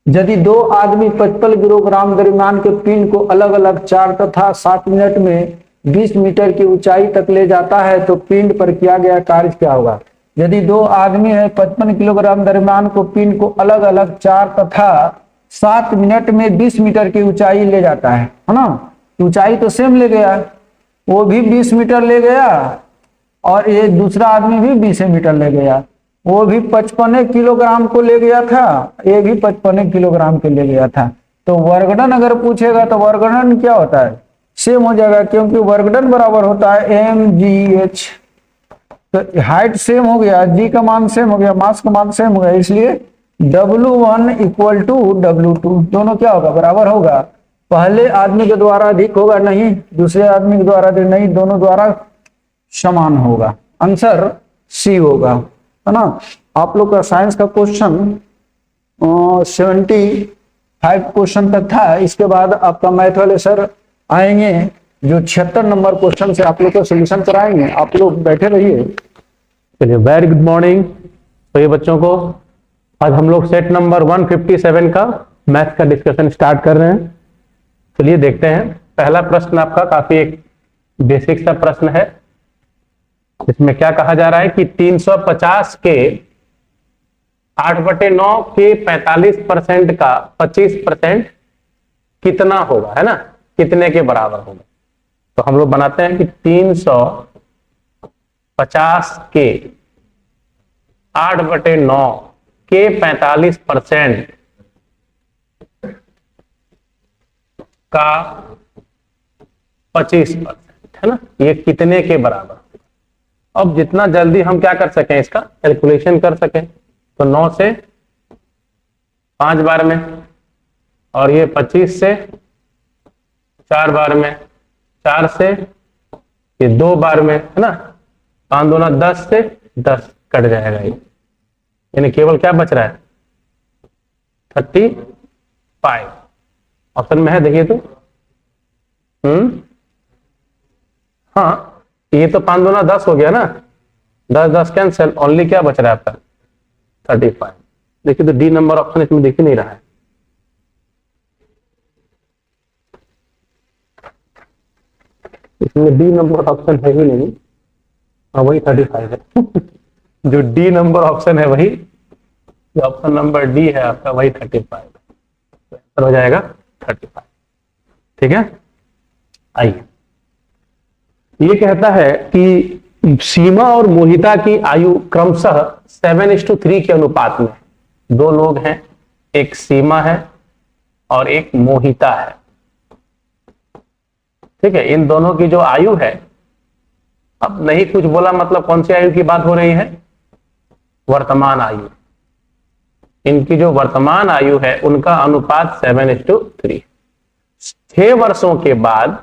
यदि दो आदमी 55 किलोग्राम द्रव्यमान के पिंड को अलग अलग 4 तथा 7 मिनट में 20 मीटर की ऊंचाई तक ले जाता है तो पिंड पर किया गया कार्य क्या होगा। यदि दो आदमी है 55 किलोग्राम द्रव्यमान को पिंड को अलग अलग 4 तथा 7 मिनट में 20 मीटर की ऊंचाई ले जाता है ना, ऊंचाई तो सेम ले गया, वो भी 20 मीटर ले गया और ये दूसरा आदमी भी 20 मीटर ले गया, वो भी 55 किलोग्राम को ले गया था, ये भी 55 किलोग्राम के ले गया था। तो वर्गडन अगर पूछेगा तो वर्गडन क्या होता है, सेम हो जाएगा, क्योंकि वर्गडन बराबर होता है mgh। तो हाइट सेम हो गया, g का मान सेम हो गया, मास का मान सेम हो गया, इसलिए W1 इक्वल टू W2 दोनों क्या होगा, बराबर होगा। पहले आदमी के द्वारा अधिक होगा नहीं, दूसरे आदमी के द्वारा अधिक नहीं, दोनों द्वारा समान होगा। आंसर सी होगा, है ना। आप लोग का साइंस का क्वेश्चन 75 क्वेश्चन तक था। इसके बाद आपका मैथ वाले सर आएंगे जो 76 नंबर क्वेश्चन से आप लोग को सोल्यूशन कराएंगे। आप लोग बैठे रहिए। चलिए, वेरी गुड मॉर्निंग। तो ये बच्चों को आज हम लोग सेट नंबर 157 का मैथ का डिस्कशन स्टार्ट कर रहे हैं। चलिए देखते हैं। पहला प्रश्न आपका काफी एक बेसिक सा प्रश्न है। इसमें क्या कहा जा रहा है कि 350 के 8/9 के 45% का 25% कितना होगा, है ना, कितने के बराबर होगा। तो हम लोग बनाते हैं कि 350 के 8/9 के 45% का 25%, है ना, ये कितने के बराबर। अब जितना जल्दी हम क्या कर सकें, इसका कैलकुलेशन कर सकें, तो 9 से 5 बार में, और ये 25 से 4 बार में, 4 से ये 2 बार में, है ना, 5 दूना 10 से 10 कट जाएगा ये, यानी केवल क्या बच रहा है 35 ऑप्शन में है। देखिए तो हाँ, ये तो 5 दूना 10 हो गया ना, 10 10 कैंसिल, ओनली क्या बच रहा है आपका 35। देखिए तो डी नंबर ऑप्शन इसमें दिख ही नहीं रहा है। इसमें डी नंबर ऑप्शन है ही नहीं। हाँ, वही 35 है जो डी नंबर ऑप्शन है वही, जो ऑप्शन नंबर डी है आपका वही 35, तो आंसर हो जाएगा 35। ठीक है, आइए। ये कहता है कि सीमा और मोहिता की आयु क्रमशः 7:3 के अनुपात में। दो लोग हैं, एक सीमा है और एक मोहिता है। ठीक है, इन दोनों की जो आयु है, अब नहीं कुछ बोला, मतलब कौन सी आयु की बात हो रही है, वर्तमान आयु। इनकी जो वर्तमान आयु है उनका अनुपात 7:3। 6 वर्षों के बाद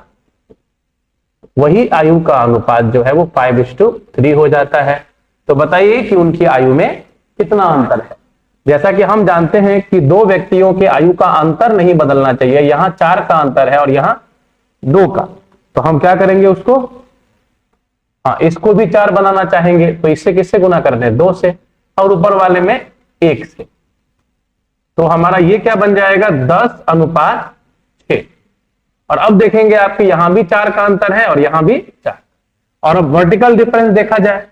वही आयु का अनुपात जो है वो 5:3 हो जाता है। तो बताइए कि उनकी आयु में कितना अंतर है। जैसा कि हम जानते हैं कि दो व्यक्तियों के आयु का अंतर नहीं बदलना चाहिए, यहां 4 का अंतर है और यहां 2 का, तो हम क्या करेंगे उसको, हाँ, इसको भी 4 बनाना चाहेंगे, तो इससे किससे गुना कर दें, 2 से, और ऊपर वाले में 1 से। तो हमारा ये क्या बन जाएगा 10:6। और अब देखेंगे आपके यहां भी 4 का अंतर है और यहां भी 4। और अब वर्टिकल डिफरेंस देखा जाए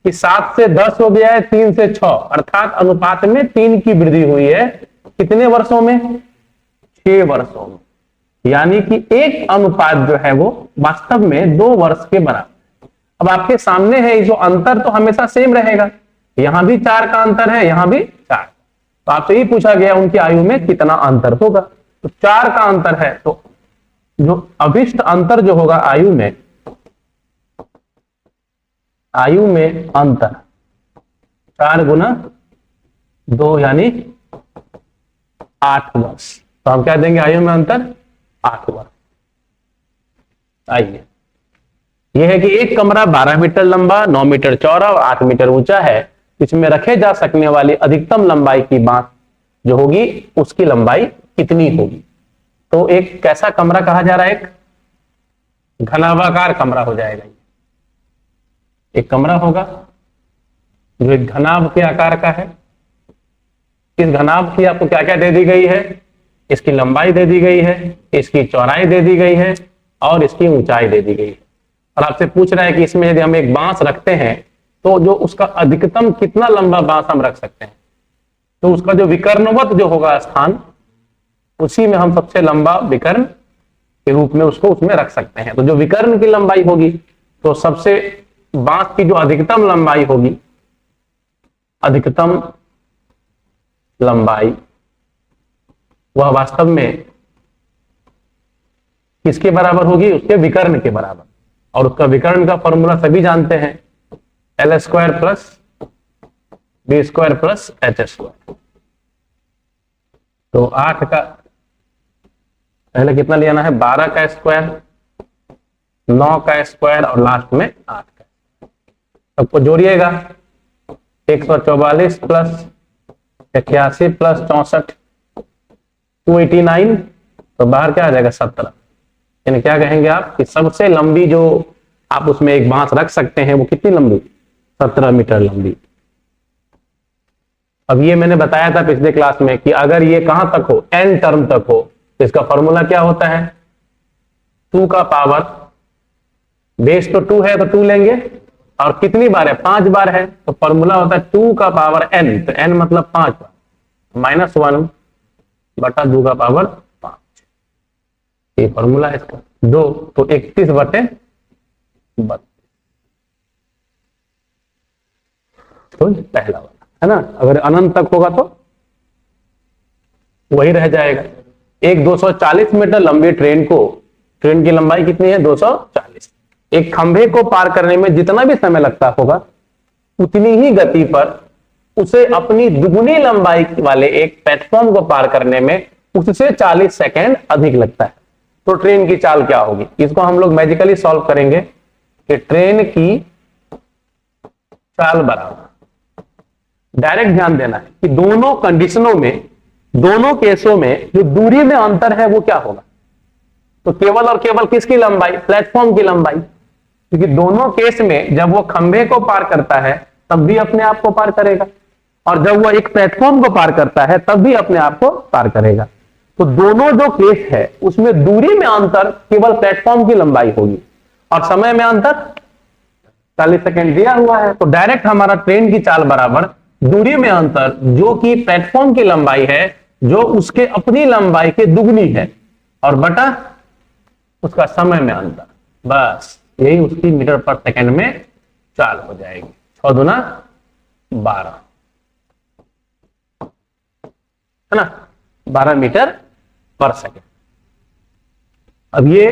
कि 7 से 10 हो गया है, 3 से 6, अर्थात अनुपात में 3 की वृद्धि हुई है। कितने वर्षों में, 6 वर्षों में। यानी कि एक अनुपात जो है वो वास्तव में 2 वर्ष के बराबर। अब आपके सामने है, जो अंतर तो हमेशा सेम रहेगा, यहां भी 4 का अंतर है, यहां भी 4। तो आपसे ही पूछा गया उनकी आयु में कितना अंतर होगा, तो 4 का अंतर है, तो जो अभिष्ट अंतर जो होगा आयु में आयु में अंतर 4 गुना 2 यानी 8 वर्ष। तो हम क्या देंगे आयु में अंतर 8 वर्ष। आइए, यह है कि एक कमरा 12 मीटर लंबा, 9 मीटर चौड़ा और 8 मीटर ऊंचा है। इसमें रखे जा सकने वाली अधिकतम लंबाई की बांस जो होगी उसकी लंबाई कितनी होगी। तो एक कैसा कमरा कहा जा रहा है, एक घनाभाकार कमरा हो जाएगा। एक कमरा होगा जो एक घनाभ के आकार का है। इस घनाभ की आपको क्या क्या दे दी गई है, इसकी लंबाई दे दी गई है, इसकी चौड़ाई दे दी गई है और इसकी ऊंचाई दे दी गई है। और आपसे पूछ रहा है कि इसमें यदि हम एक बांस रखते हैं तो जो उसका अधिकतम कितना लंबा बांस हम रख सकते हैं। तो उसका जो विकर्णवत जो होगा स्थान, उसी में हम सबसे लंबा विकर्ण के रूप में उसको उसमें रख सकते हैं। तो जो विकर्ण की लंबाई होगी, तो सबसे बांस की जो अधिकतम लंबाई होगी, अधिकतम लंबाई वह वास्तव में किसके बराबर होगी, उसके विकर्ण के बराबर। और उसका विकर्ण का फॉर्मूला सभी जानते हैं, L square plus B square plus H square. तो 8 का पहले कितना ले आना है, 12 का स्क्वायर, 9 का स्क्वायर और लास्ट में 8 का। सबको जोड़िएगा, 144 प्लस 81 प्लस 64 289। तो बाहर क्या आ जाएगा 17। यानी क्या कहेंगे आप कि सबसे लंबी जो आप उसमें एक बांस रख सकते हैं वो कितनी लंबी, 17 मीटर लंबी। अब ये मैंने बताया था पिछले क्लास में कि अगर ये कहां तक हो, n टर्म तक हो, तो इसका फॉर्मूला क्या होता है, 2 का पावर, बेस तो 2 है तो 2 लेंगे और कितनी बार है, 5 बार है, तो फॉर्मूला होता है 2 का पावर n। तो n मतलब 5 बार, -1 बटा 2 का पावर 5। ये फॉर्मूला है इसका। 2 तो 31 बटे 32। तो पहला वाला है ना। अगर अनंत तक होगा तो वही रह जाएगा। एक 240 मीटर लंबी ट्रेन की लंबाई कितनी है, 240। एक खंभे को पार करने में जितना भी समय लगता होगा, उतनी ही गति पर उसे अपनी दुगुनी लंबाई वाले एक प्लेटफॉर्म को पार करने में उससे 40 सेकेंड अधिक लगता है। तो ट्रेन की चाल क्या होगी, इसको हम लोग मैजिकली सॉल्व करेंगे कि ट्रेन की चाल बराबर, डायरेक्ट ध्यान देना है कि दोनों कंडीशनों में, दोनों केसों में जो दूरी में अंतर है वो क्या होगा। तो केवल और केवल किसकी लंबाई, प्लेटफॉर्म की लंबाई। क्योंकि दोनों केस में जब वो खंभे को पार करता है तब भी अपने आप को पार करेगा, और जब वो एक प्लेटफॉर्म को पार करता है तब भी अपने आप को पार करेगा। तो दोनों जो केस है उसमें दूरी में अंतर केवल प्लेटफॉर्म की लंबाई होगी और समय में अंतर 40 सेकेंड दिया हुआ है। तो डायरेक्ट हमारा ट्रेन की चाल बराबर दूरी में अंतर जो कि प्लेटफॉर्म की लंबाई है, जो उसके अपनी लंबाई के दुगनी है, और बटा उसका समय में अंतर, बस यही उसकी मीटर पर सेकंड में चाल हो जाएगी। 6 दूना 12 है ना, 12 मीटर पर सेकंड। अब ये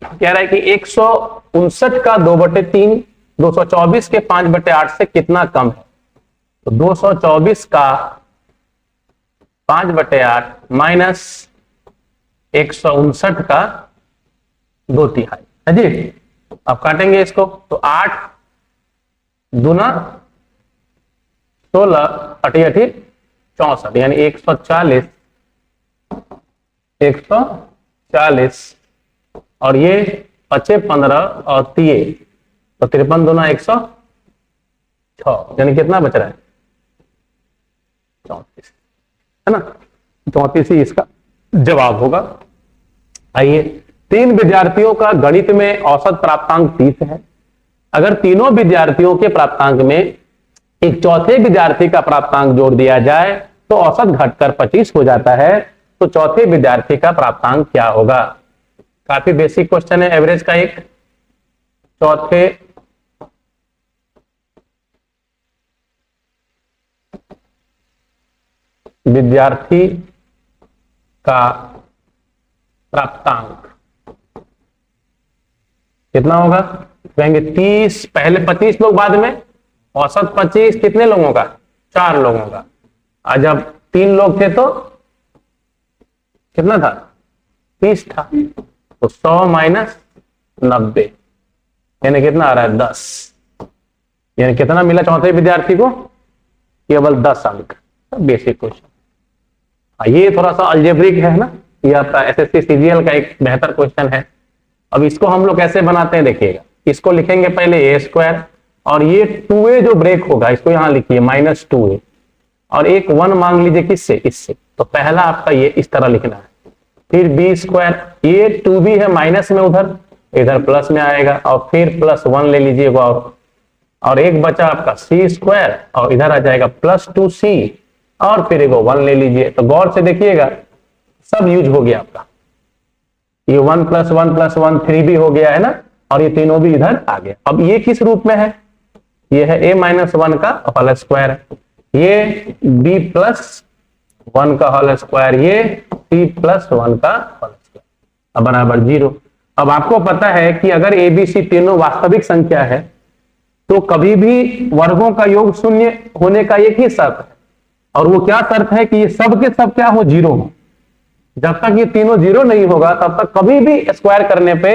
कह रहा है कि 159 का 2/3 224 के 5/8 से कितना कम है। तो 224 का 5/8 माइनस 159 का 2/3 है जी। अब काटेंगे इसको, तो 8 दूना 16 अठी 64, यानी 140 और ये 5 15 और 3 तो 53 दूना 106, यानी कितना बच रहा है 34 है ना। 34 ही इसका जवाब होगा। आइए, 3 विद्यार्थियों का गणित में औसत प्राप्तांक 30 है। अगर तीनों विद्यार्थियों के प्राप्तांक में एक चौथे विद्यार्थी का प्राप्तांक जोड़ दिया जाए तो औसत घटकर 25 हो जाता है। तो चौथे विद्यार्थी का प्राप्तांक क्या होगा। काफी बेसिक क्वेश्चन है, एवरेज का एक। चौथे विद्यार्थी का प्राप्तांक कितना होगा कहेंगे 30, पहले 25 लोग, बाद में औसत 25, कितने लोगों का? 4 लोगों का। और जब 3 लोग थे तो कितना था? 30 था। तो 100 माइनस 90 यानी कितना आ रहा है? 10। यानी कितना मिला चौथे विद्यार्थी को? केवल 10 अंक। Basic question. ये थोड़ा सा अलजेब्रिक है ना, ये आपका एसएससी सीजीएल का एक बेहतर क्वेश्चन है। अब इसको हम लोग कैसे बनाते हैं देखिएगा। इसको लिखेंगे पहले ए स्क्वायर, और ये 2a जो ब्रेक होगा इसको यहां लिखिए -2a, और एक 1 मांग लीजिए किससे? इससे। तो पहला आपका ये इस तरह लिखना है। फिर बी स्क्वायर, ये 2b है माइनस में, उधर इधर प्लस में आएगा, और फिर +1 ले लीजिएगा, और एक बचा आपका सी स्क्वायर, और इधर आ जाएगा +2c, और फिर एगो 1 ले लीजिए। तो गौर से देखिएगा सब यूज हो गया आपका। ये 1 + 1 + 1 3b हो गया है ना, और ये तीनों भी इधर आ गया। अब ये किस रूप में है? ये है a - 1 का होल स्क्वायर, ये b + 1 का होल स्क्वायर, ये c + 1 का होल स्क्वायर, अब बराबर 0। अब आपको पता है कि अगर a b c तीनों वास्तविक संख्या है तो कभी भी वर्गों का योग 0 होने का एक ही शर्त है, और वो क्या शर्त है? कि ये सब के सब क्या हो? 0 हो। जब तक ये तीनों 0 नहीं होगा तब तक कभी भी स्क्वायर करने पे,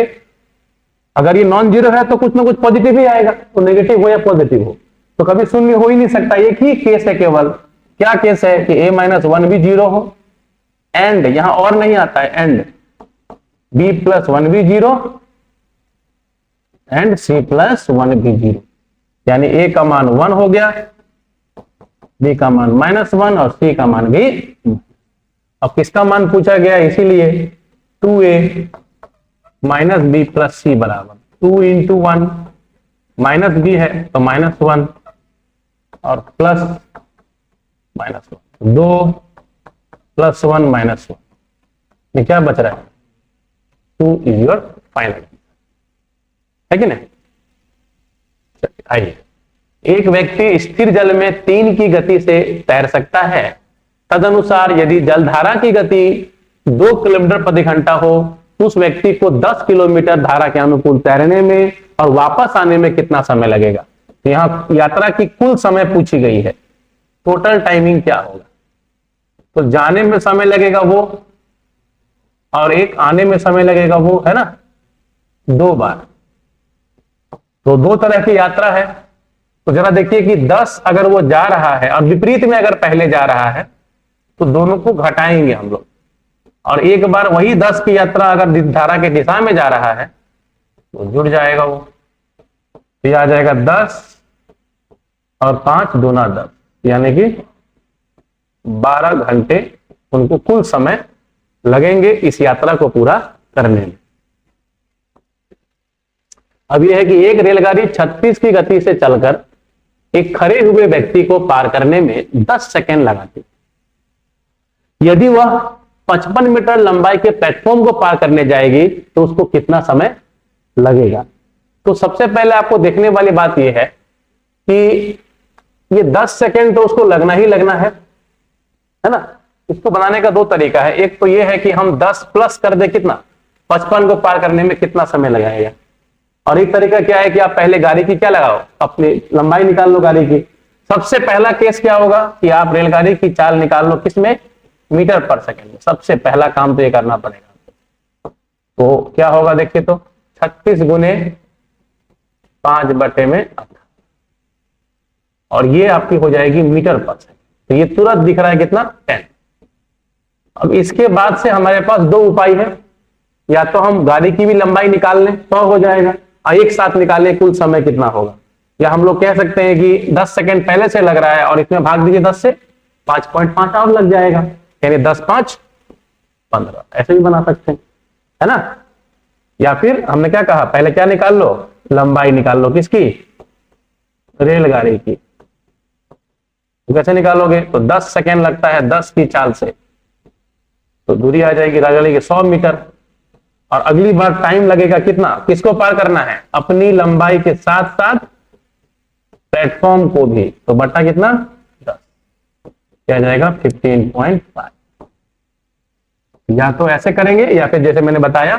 अगर ये नॉन जीरो है तो कुछ ना कुछ पॉजिटिव ही आएगा, तो नेगेटिव हो या पॉजिटिव हो, तो कभी 0 हो ही नहीं सकता। एक ही केस है केवल। क्या केस है? कि a - 1 भी 0 हो, एंड यहां और नहीं आता है, एंड b + 1 भी 0, एंड c + 1 भी 0। यानी a का मान 1 हो गया, b का मान -1, और c का मान भी। अब किसका मान पूछा गया? इसीलिए 2a - b + c बराबर 2 × 1, माइनस b है तो -1, और प्लस -1, 2 + 1 - 1, ये क्या बच रहा है? 2 इज योर फाइनल, है कि नहीं? आइए, एक व्यक्ति स्थिर जल में 3 की गति से तैर सकता है। तदनुसार यदि जलधारा की गति 2 किलोमीटर प्रति घंटा हो तो उस व्यक्ति को 10 किलोमीटर धारा के अनुकूल तैरने में और वापस आने में कितना समय लगेगा? तो यहां यात्रा की कुल समय पूछी गई है, टोटल टाइमिंग क्या होगा? तो जाने में समय लगेगा वो, और एक आने में समय लगेगा वो, है ना, 2 बार। तो 2 तरह की यात्रा है। तो जरा देखिए कि 10 अगर वो जा रहा है और विपरीत में अगर पहले जा रहा है तो दोनों को घटाएंगे हम लोग, और एक बार वही 10 की यात्रा अगर धारा के दिशा में जा रहा है तो जुड़ जाएगा वो, तो आ जाएगा 10 और 5 दूना 10, यानी कि 12 घंटे उनको कुल समय लगेंगे इस यात्रा को पूरा करने में। अब यह है कि एक रेलगाड़ी 36 की गति से चलकर एक खड़े हुए व्यक्ति को पार करने में 10 सेकंड लगाती। यदि वह 55 मीटर लंबाई के प्लेटफॉर्म को पार करने जाएगी तो उसको कितना समय लगेगा? तो सबसे पहले आपको देखने वाली बात यह है कि ये 10 सेकंड तो उसको लगना ही लगना है ना। इसको बनाने का 2 तरीका है। एक तो यह है कि हम 10 प्लस कर दे, कितना, 55 को पार करने में कितना समय लगाएगा, और एक तरीका क्या है कि आप पहले गाड़ी की क्या लगाओ, अपनी लंबाई निकाल लो गाड़ी की। सबसे पहला केस क्या होगा कि आप रेलगाड़ी की चाल निकाल लो, किसमें, मीटर पर सेकंड में। सबसे पहला काम तो ये करना पड़ेगा। तो क्या होगा देखिए, तो 36 गुने 5/8, और ये आपकी हो जाएगी मीटर पर सेकंड। तो ये तुरंत दिख रहा है कितना, 10। अब इसके बाद से हमारे पास 2 उपाय है, या तो हम गाड़ी की भी लंबाई निकाल लें 100 हो जाएगा, और एक साथ निकालें कुल समय कितना होगा, या हम लोग कह सकते हैं कि 10 सेकंड पहले से लग रहा है और इसमें भाग दीजिए 10 से, 5.5 और लग जाएगा, यानी 10 × 5 = 15। ऐसे भी बना सकते हैं, है ना। या फिर हमने क्या कहा, पहले क्या निकाल लो, लंबाई निकाल लो, किसकी, रेलगाड़ी की। तो कैसे निकालोगे, तो 10 सेकंड लगता है 10 की चाल से, तो दूरी आ जाएगी रेलगाड़ी की 100 मीटर, और अगली बार टाइम लगेगा कितना, किसको पार करना है, अपनी लंबाई के साथ साथ प्लेटफॉर्म को भी, तो बट्टा कितना, 10, क्या जाएगा 15.5। या तो ऐसे करेंगे, या फिर जैसे मैंने बताया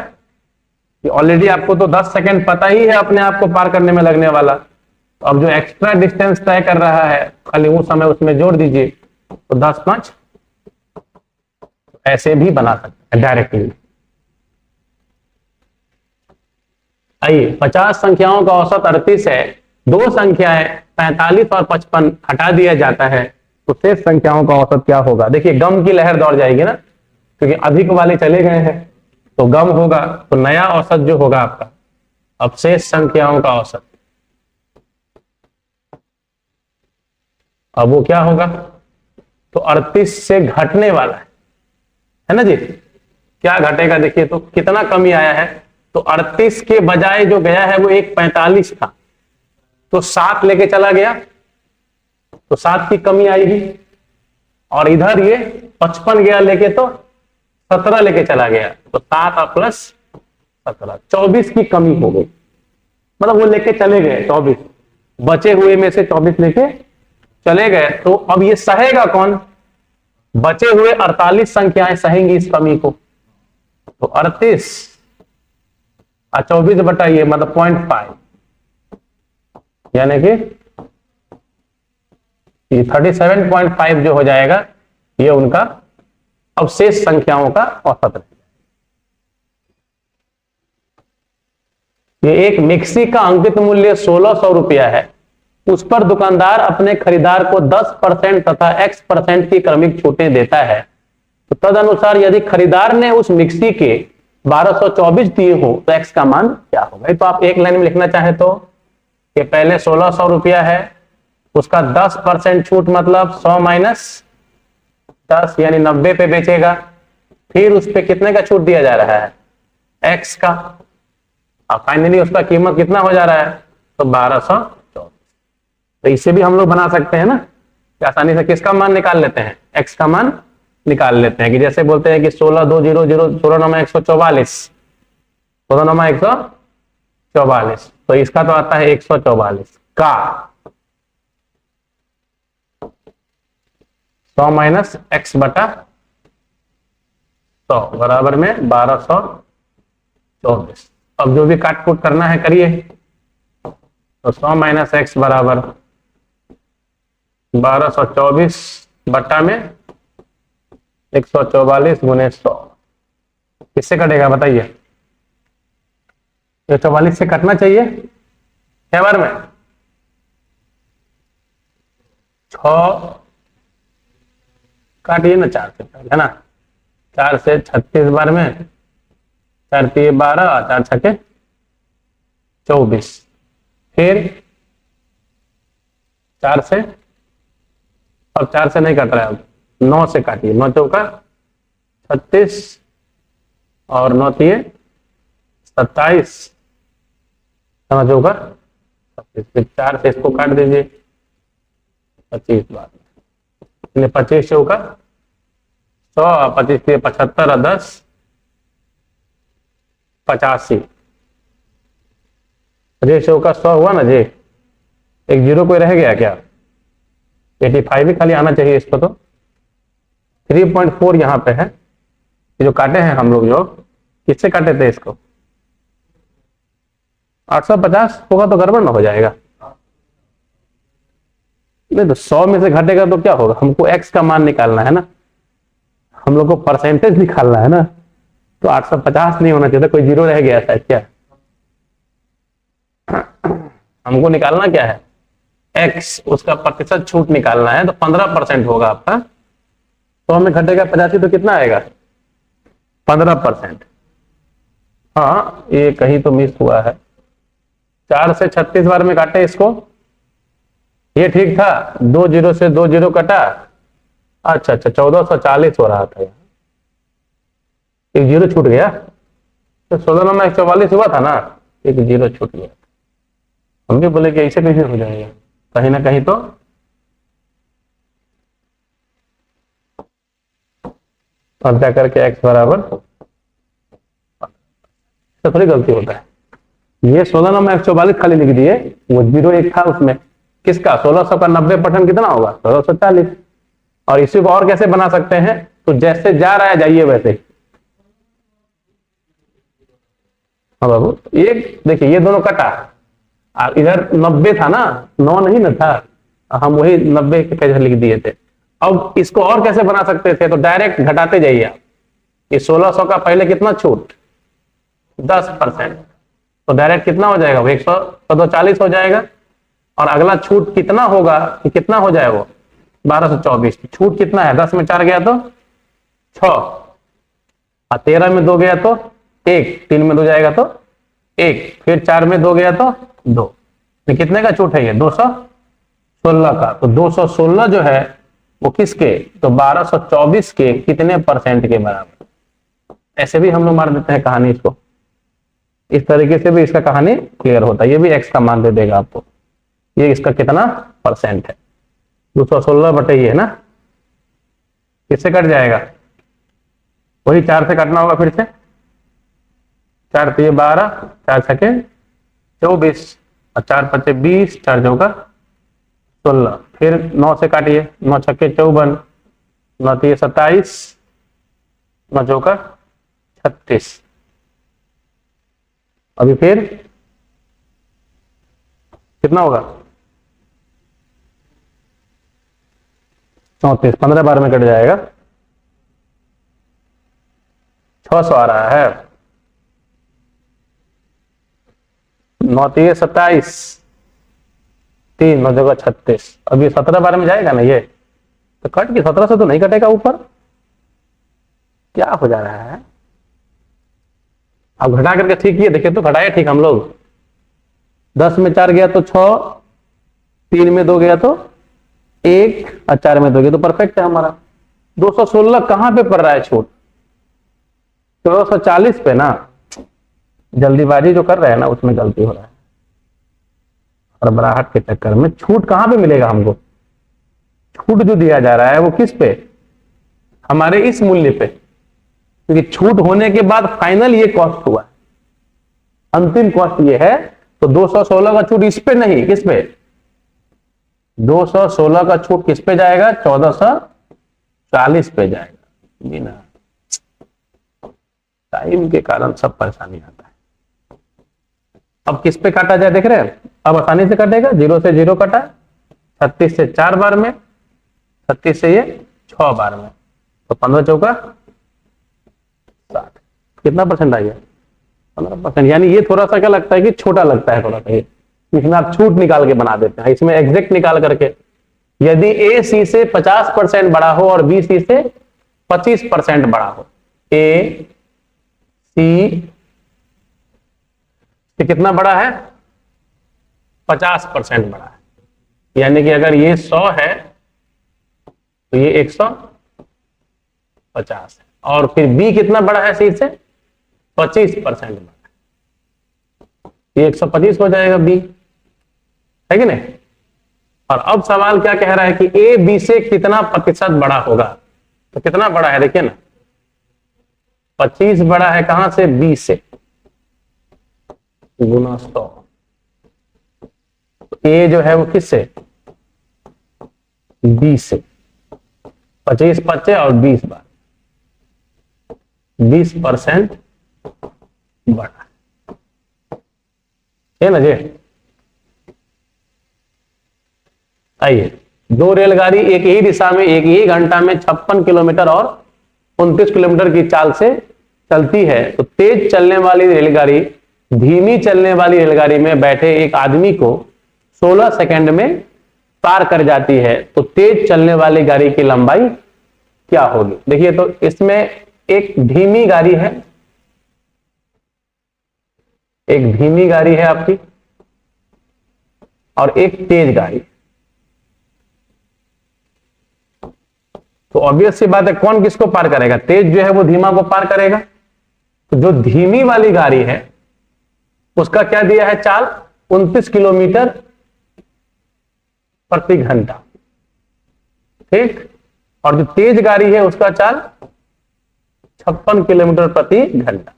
कि ऑलरेडी आपको तो 10 सेकंड पता ही है अपने आप को पार करने में लगने वाला, तो अब जो एक्स्ट्रा डिस्टेंस तय कर रहा है खाली वो समय उसमें जोड़ दीजिए, तो 10 5 ऐसे भी बना सकते हैं डायरेक्टली। आइए 50 संख्याओं का औसत 38 है, दो संख्याएं 45 और 55 हटा दिया जाता है, तो शेष संख्याओं का औसत क्या होगा। देखिए गम की लहर दौड़ जाएगी ना, क्योंकि अधिक वाले चले गए हैं तो गम होगा, तो नया औसत जो होगा आपका अब शेष संख्याओं का औसत, अब वो क्या होगा, तो 38 से घटने वाला है ना जी। क्या घटेगा देखिए, तो कितना कमी आया है, तो 38 के बजाय जो गया है वो एक 45 था, तो 7 लेके चला गया, तो 7 की कमी आएगी, और इधर ये 55 गया लेके तो 17 लेके चला गया, तो 7 प्लस 17 24 की कमी हो गई। मतलब वो लेके चले गए 24, बचे हुए में से 24 लेके चले गए, तो अब ये सहेगा कौन, बचे हुए 48 संख्याएं सहेंगी इस कमी को, तो 38 और 24 बटाइए मतलब 0.5, यानी कि ये 37.5 जो हो जाएगा ये उनका अब शेष संख्याओं का औसत रहेगा। ये एक मिक्सी का अंकित मूल्य 1600 रुपया है, उस पर दुकानदार अपने खरीदार को 10% तथा X% की क्रमिक छूटें देता है, तो तदनुसार यदि खरीदार ने उस मिक्सी के 1224 दिए हो तो X का मान क्या होगा। तो आप एक लाइन में लिखना चाहे तो ये पहले 1600 रुपया है, उसका 10% छूट मतलब 100 माइनस 10 यानी 90 पे बेचेगा, फिर उस पे कितने का छूट दिया जा रहा है, X का, अब फाइनली उसका कीमत कितना हो जा रहा है, तो 1224। तो इसे भी हम लोग बना सकते हैं ना कि आसानी से किसका मान निकाल लेते हैं, X का मान निकाल लेते हैं, कि जैसे बोलते हैं कि 16 2 0 0 16 नमा 144, 16 नमा 144, तो इसका तो आता है 144 का 100 माइनस X बटा 100 बराबर में 1224। अब जो भी काट कूट करना है करिए, तो 100 माइनस X बराबर 1224 बट्टा में 144 गुने 100, किससे कटेगा बताइए, 144 से कटना चाहिए क्या बार में, 6 काटिए ना 4 से पहले, है ना, 4 से 36 बार में, 4 3 12 4 6 24, फिर 4 से, अब 4 से नहीं कट रहा है, अब 9 से काटिए, 9 चौका 36 और 9 तिये 27, 9 चौका 26, फिर 4 से इसको काट दीजिए 25 बार, 25 चौका 100, 25 तिये 75 और 10 85, 25 चौका 100 हुआ ना जी, एक जीरो कोई रह गया क्या, 85 ही खाली आना चाहिए इसको, तो 3.4 यहाँ पे है, ये जो काटे हैं हम लोग, जो किससे काटे थे इसको, 850 होगा तो गड़बड़ ना हो जाएगा, नहीं तो 100 में से घटेगा तो क्या होगा, हमको X का मान निकालना है ना, हम लोग को परसेंटेज निकालना है ना, तो 850 नहीं होना चाहिए, कोई जीरो रह गया था क्या, हमको निकालना क्या है X, उसका प्रतिशत छूट निकालना है, तो 15% होगा आपका, तो हमें घटेगा 85 तो कितना आएगा 15%। हाँ ये कहीं तो मिस हुआ है, 4 से 36 बार में काटे इसको, ये ठीक था, 2 जीरो से 2 जीरो कटा, अच्छा 1440 हो रहा था यहाँ, एक जीरो छूट गया, तो 16 में 144 हुआ था ना, एक जीरो छूट गया, हम भी बोले कि ऐसे कैसे हो जाएगा, कहीं ना कहीं तो अब जा करके X बराबर तो थोड़ी गलती होता है, ये 16 नंबर 144 खाली लिख दिए, वो जीरो एक था उसमें, किसका 1600 का 90% कितना होगा 1640, और इसी को और कैसे बना सकते हैं, तो जैसे जा रहा है जाइए वैसे, हाँ बाबू, एक देखिए ये दोनों कटा और इधर 90 था ना, 9 नहीं ना था, हम वही 90 के पेज लिख दिए थे। अब इसको और कैसे बना सकते थे, तो डायरेक्ट घटाते जाइए आप। ये 1600 का पहले कितना छूट, 10%, तो डायरेक्ट कितना हो जाएगा वो 140 हो जाएगा। और अगला छूट कितना होगा, कि कितना हो जाए वो 1224। छूट कितना है, 10 में 4 गया तो 6, और 13 में 2 गया तो 1, 3 में 2 जाएगा तो 1, फिर 4 में 2 गया तो 2। तो कितने का छूट है ये, 216 का। तो 216 जो है वो किसके, तो 1224 के कितने परसेंट के बराबर। ऐसे भी हम लोग मार देते हैं कहानी इसको, इस तरीके से भी इसका कहानी क्लियर होता है। ये भी एक्स का मान दे देगा आपको, ये इसका कितना परसेंट है, 216 बटे ये है ना, किससे कट जाएगा, वही 4 से काटना होगा फिर से। 4 तो ये 12, 4 छके 24, और 4 पचे 20, 4 चौका 16, फिर 9 से काटिए, 9 छक्के 54, 9 तो ये 27, 9 चौका 36। अभी फिर कितना होगा, 34, 15 बार में कट जाएगा, 600 आ रहा है। 9 तो ये 27, 3 9 जगह 36, अभी 17 बार में जाएगा ना ये, तो कट के 17 से तो नहीं कटेगा ऊपर, क्या हो जा रहा है। अब घटा करके ठीक किए, देखिए तो घटाए ठीक हम लोग, 10 में 4 गया तो 6, 3 में 2 गया तो 1, और 4 में 2 गया तो परफेक्ट है हमारा। 216 कहां पे पड़ रहा है छूट, 1440 पे ना, जल्दीबाजी जो कर रहे हैं ना उसमें गलती हो रहा है, और बराहट के चक्कर में। छूट कहां पे मिलेगा हमको, छूट जो दिया जा रहा है वो किस पे, हमारे इस मूल्य पे, क्योंकि छूट होने के बाद फाइनल ये कॉस्ट हुआ, अंतिम कॉस्ट ये है। तो 216 का छूट इस पे नहीं, किस पे, 216 का छूट किस पे जाएगा, 1440 पे जाएगा। बिना टाइम के कारण सब परेशानी आता है। अब किस पे काटा जाए, देख रहे हैं, अब आसानी से कटेगा, 0 से 0 कटा, 36 से 4 बार में, 36 से ये 6 बार में, तो 15 चौका 60, कितना परसेंट आ गया, 15%। यानी ये थोड़ा सा क्या लगता है कि छोटा लगता है थोड़ा सा, ये इसमें आप छूट निकाल के बना देते हैं, इसमें एग्जैक्ट निकाल करके, यदि ए सी से 50% बड़ा हो और बी सी से 25% बड़ा हो, ए सी से कितना बड़ा है, 50% बड़ा है। यानी कि अगर ये 100 है तो ये 150 है, और फिर बी कितना बड़ा है सी से, 25% बड़ा है, ये 125 हो जाएगा बी, है कि नहीं। और अब सवाल क्या कह रहा है कि ए बी से कितना प्रतिशत बड़ा होगा, तो कितना बड़ा है देखिए ना, 25 बड़ा है कहां से, बी से, गुना 100। तो ए जो है वो किससे, बी से, 25 बचे और 20 बार, 20% बड़ा है ना जी। आइए, 2 रेलगाड़ी एक ही दिशा में एक ही घंटा में 56 किलोमीटर और 29 किलोमीटर की चाल से चलती है, तो तेज चलने वाली रेलगाड़ी धीमी चलने वाली रेलगाड़ी में बैठे एक आदमी को 16 सेकंड में पार कर जाती है, तो तेज चलने वाली गाड़ी की लंबाई क्या होगी। देखिए तो इसमें एक धीमी गाड़ी है, एक धीमी गाड़ी है आपकी, और एक तेज गाड़ी। तो ऑब्वियस सी बात है, कौन किसको पार करेगा, तेज जो है वो धीमा को पार करेगा। तो जो धीमी वाली गाड़ी है उसका क्या दिया है चाल, 29 किलोमीटर प्रति घंटा, ठीक। और जो तेज गाड़ी है उसका चाल 56 किलोमीटर प्रति घंटा।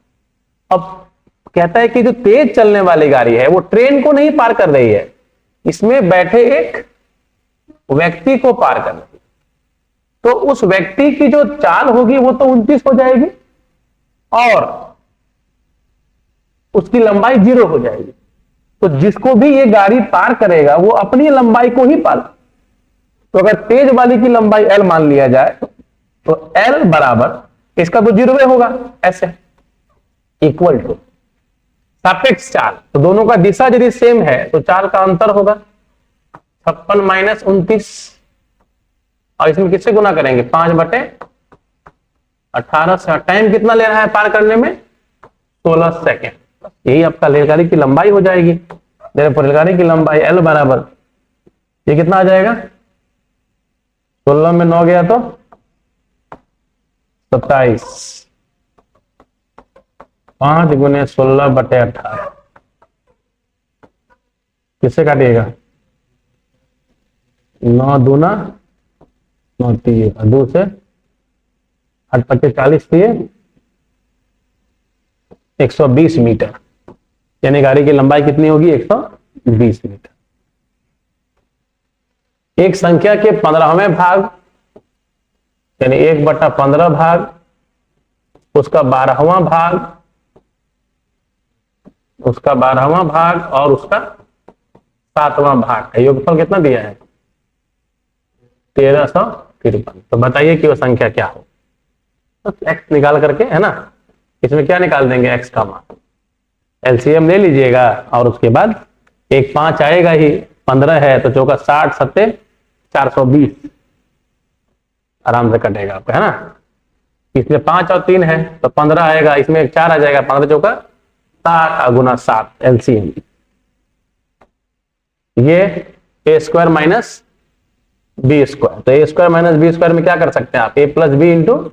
अब कहता है कि जो तेज चलने वाली गाड़ी है वो ट्रेन को नहीं पार कर रही है, इसमें बैठे एक व्यक्ति को पार कर रही है, तो उस व्यक्ति की जो चाल होगी वो तो 29 हो जाएगी, और उसकी लंबाई 0 हो जाएगी। तो जिसको भी ये गाड़ी पार करेगा वो अपनी लंबाई को ही पार। तो अगर तेज वाली की लंबाई L मान लिया जाए तो L बराबर इसका तो 0 होगा, ऐसे इक्वल टू सापेक्ष चाल। तो दोनों का दिशा यदि सेम है तो चाल का अंतर होगा 56 माइनस 29, और इसमें किससे गुना करेंगे 5/18 से। टाइम कितना ले रहा है पार करने में 16 सेकेंड। यही आपका रेलगाड़ी की लंबाई हो जाएगी। रेलगाड़ी की लंबाई L बराबर ये कितना आ जाएगा, 16 में 9 गया तो 27, 5 गुने 16/18 किससे काटिएगा 9 दूना 9 तीन, 2 से 8 25 40 दिए 120 मीटर। यानी गाड़ी की लंबाई कितनी होगी 120 मीटर। एक संख्या के 15वें भाग यानी 1/15 भाग, उसका 12वां भाग, उसका 12वां भाग और उसका 7वां भाग का योगफल कितना दिया है 1353। तो बताइए कि वो संख्या क्या हो। तो x निकाल करके, है ना, इसमें क्या निकाल देंगे x का मान, एलसीएम ले लीजिएगा और उसके बाद एक 5 आएगा ही, 15 है तो चौका 60 सत्ते 420 आराम से कटेगा आपका, है ना। इसमें 5 और 3 है तो 15 आएगा, इसमें एक 4 आ जाएगा, 15 चौका 60 गुना 7 एलसीएम। ये ए स्क्वायर माइनस बी स्क्वायर। तो ए स्क्वायर माइनस बी स्क्वायर में क्या कर सकते हैं आप, ए प्लस बी इंटू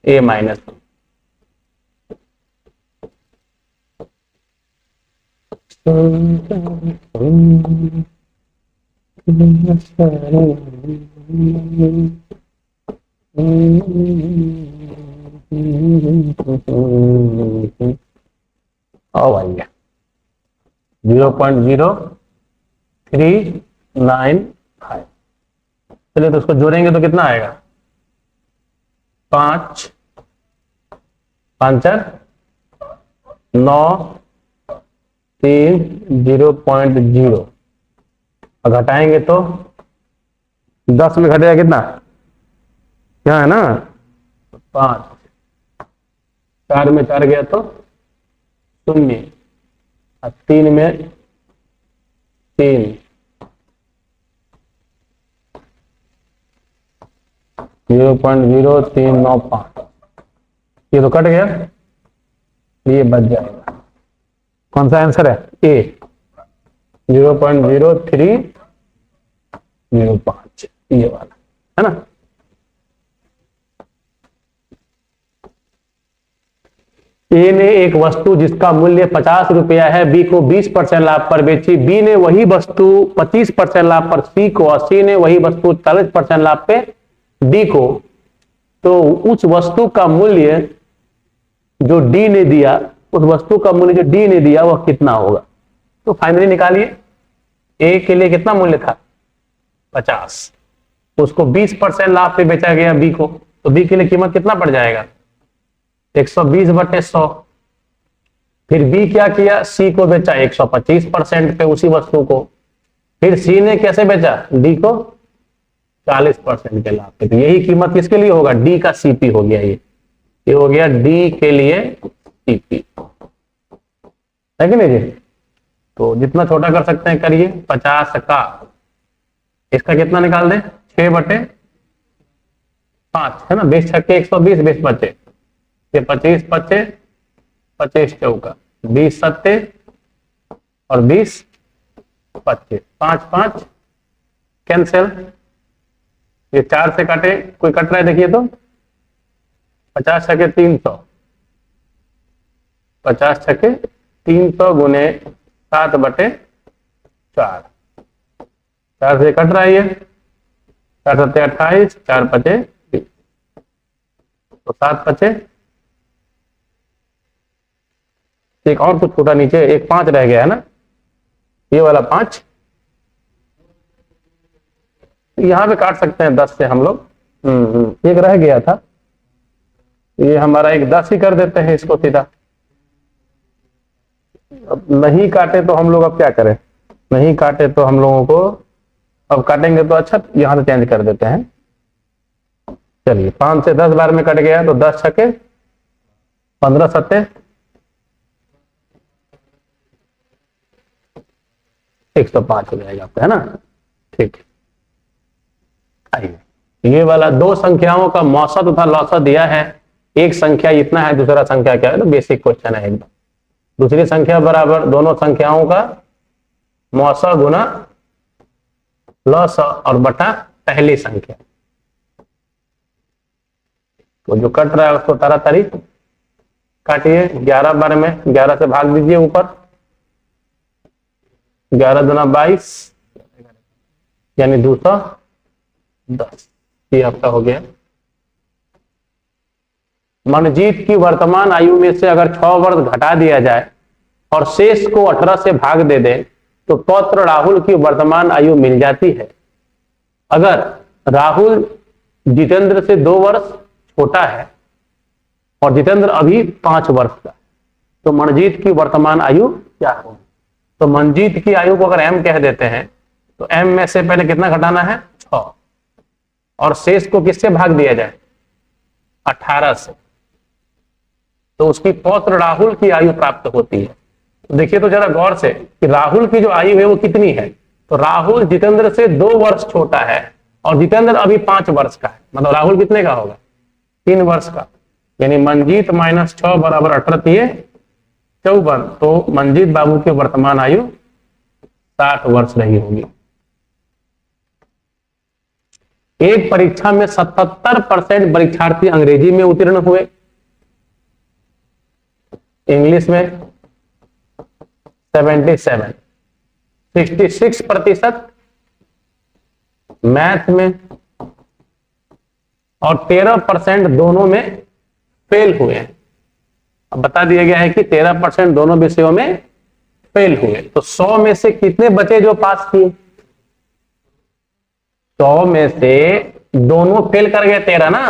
ए माइनस। ओ भैया 0.0395। चलिए तो उसको जोड़ेंगे तो कितना आएगा 5 5 9 3 0.0 और घटाएंगे तो 10 में घटेगा कितना, क्या है ना 5, 4 में 4 गया तो 0 और 3 में 3, 0.0395। ये तो कट गया, ये बच जाएगा। कौन सा आंसर है ए 0.0305, ये वाला, है ना। ए ने एक वस्तु जिसका मूल्य 50 रुपया है बी को 20% लाभ पर बेची। बी ने वही वस्तु 25% लाभ पर सी को और सी ने वही वस्तु 40% लाभ पे डी को। तो उस वस्तु का मूल्य जो डी ने दिया, उस वस्तु का मूल्य जो डी ने दिया वह कितना होगा। तो फाइनली निकालिए, ए के लिए कितना मूल्य था 50, उसको 20% लाभ पे बेचा गया बी को, तो बी के लिए कीमत कितना पड़ जाएगा 120/100। फिर बी क्या किया, सी को बेचा 125% पे उसी वस्तु को। फिर सी ने कैसे बेचा, डी को 40% के लाभ पे। तो यही कीमत किसके लिए होगा, डी का सीपी हो गया। ये हो गया डी के लिए सीपी, है कि नहीं जी। तो जितना छोटा कर सकते हैं करिए। 50 का इसका कितना निकाल दें 6/5, है ना। 20 छक्के 120, 20 बचे, ये 25 बचे, 25 चौका 20 सत्ते और 20 25, 5 5 कैंसिल। ये 4 से काटे, कोई कट रहा है देखिए तो 50 छक्के 300, 50 छक्के 300 गुने 7/4, 4 से कट रहा है ये, 4 सत्ते 28, 4 पचे 20, तो 7 पचे। एक और कुछ छोटा नीचे एक 5 रह गया है ना, ये वाला 5 यहां पे काट सकते हैं 10 से हम लोग। एक रह गया था, ये हमारा एक 10 ही कर देते हैं इसको सीधा। अब नहीं काटे तो हम लोग अब क्या करें, नहीं काटे तो हम लोगों को अब काटेंगे तो अच्छा यहां से चेंज कर देते हैं। चलिए 5 से 10 बार में कट गया तो 10 छके 15 सत्ते 105 हो जाएगा आपका, है ना। ठीक, आइए ये वाला दो संख्याओं का मौसा तथा लौसा दिया है, एक संख्या इतना है दूसरा संख्या क्या है, तो बेसिक क्वेश्चन है एकदम। दूसरी संख्या बराबर दोनों संख्याओं का मौसा गुना लौसा और बटा पहली संख्या। तो जो कट रहा है उसको तारातारी काटिए, 11 बार में 11 से भाग दीजिए ऊपर, 11 दूना 22 यानी 210, ये आपका हो गया। मनजीत की वर्तमान आयु में से अगर 6 वर्ष घटा दिया जाए और शेष को 18 से भाग दे दे तो पौत्र राहुल की वर्तमान आयु मिल जाती है। अगर राहुल जितेंद्र से 2 वर्ष छोटा है और जितेंद्र अभी 5 वर्ष का, तो मनजीत की वर्तमान आयु क्या होगी। तो मनजीत की आयु को अगर m कह देते हैं तो m में से पहले कितना घटाना है 6 और शेष को किससे भाग दिया जाए 18 से, तो उसकी पौत्र राहुल की आयु प्राप्त होती है। तो देखिए तो जरा गौर से कि राहुल की जो आयु है वो कितनी है, तो राहुल जितेंद्र से 2 वर्ष छोटा है और जितेंद्र अभी 5 वर्ष का है, मतलब राहुल कितने का होगा 3 वर्ष का, यानी मनजीत माइनस 6 बराबर 18 54, तो मनजीत बाबू की वर्तमान आयु 60 वर्ष रही होगी। एक परीक्षा में 77% परीक्षार्थी अंग्रेजी में उत्तीर्ण हुए, इंग्लिश में 77, 66% मैथ में और 13% दोनों में फेल हुए हैं। अब बता दिया गया है कि 13% दोनों विषयों में फेल हुए, तो 100 में से कितने बचे जो पास किए, 100 में से दोनों फेल कर गए 13 ना,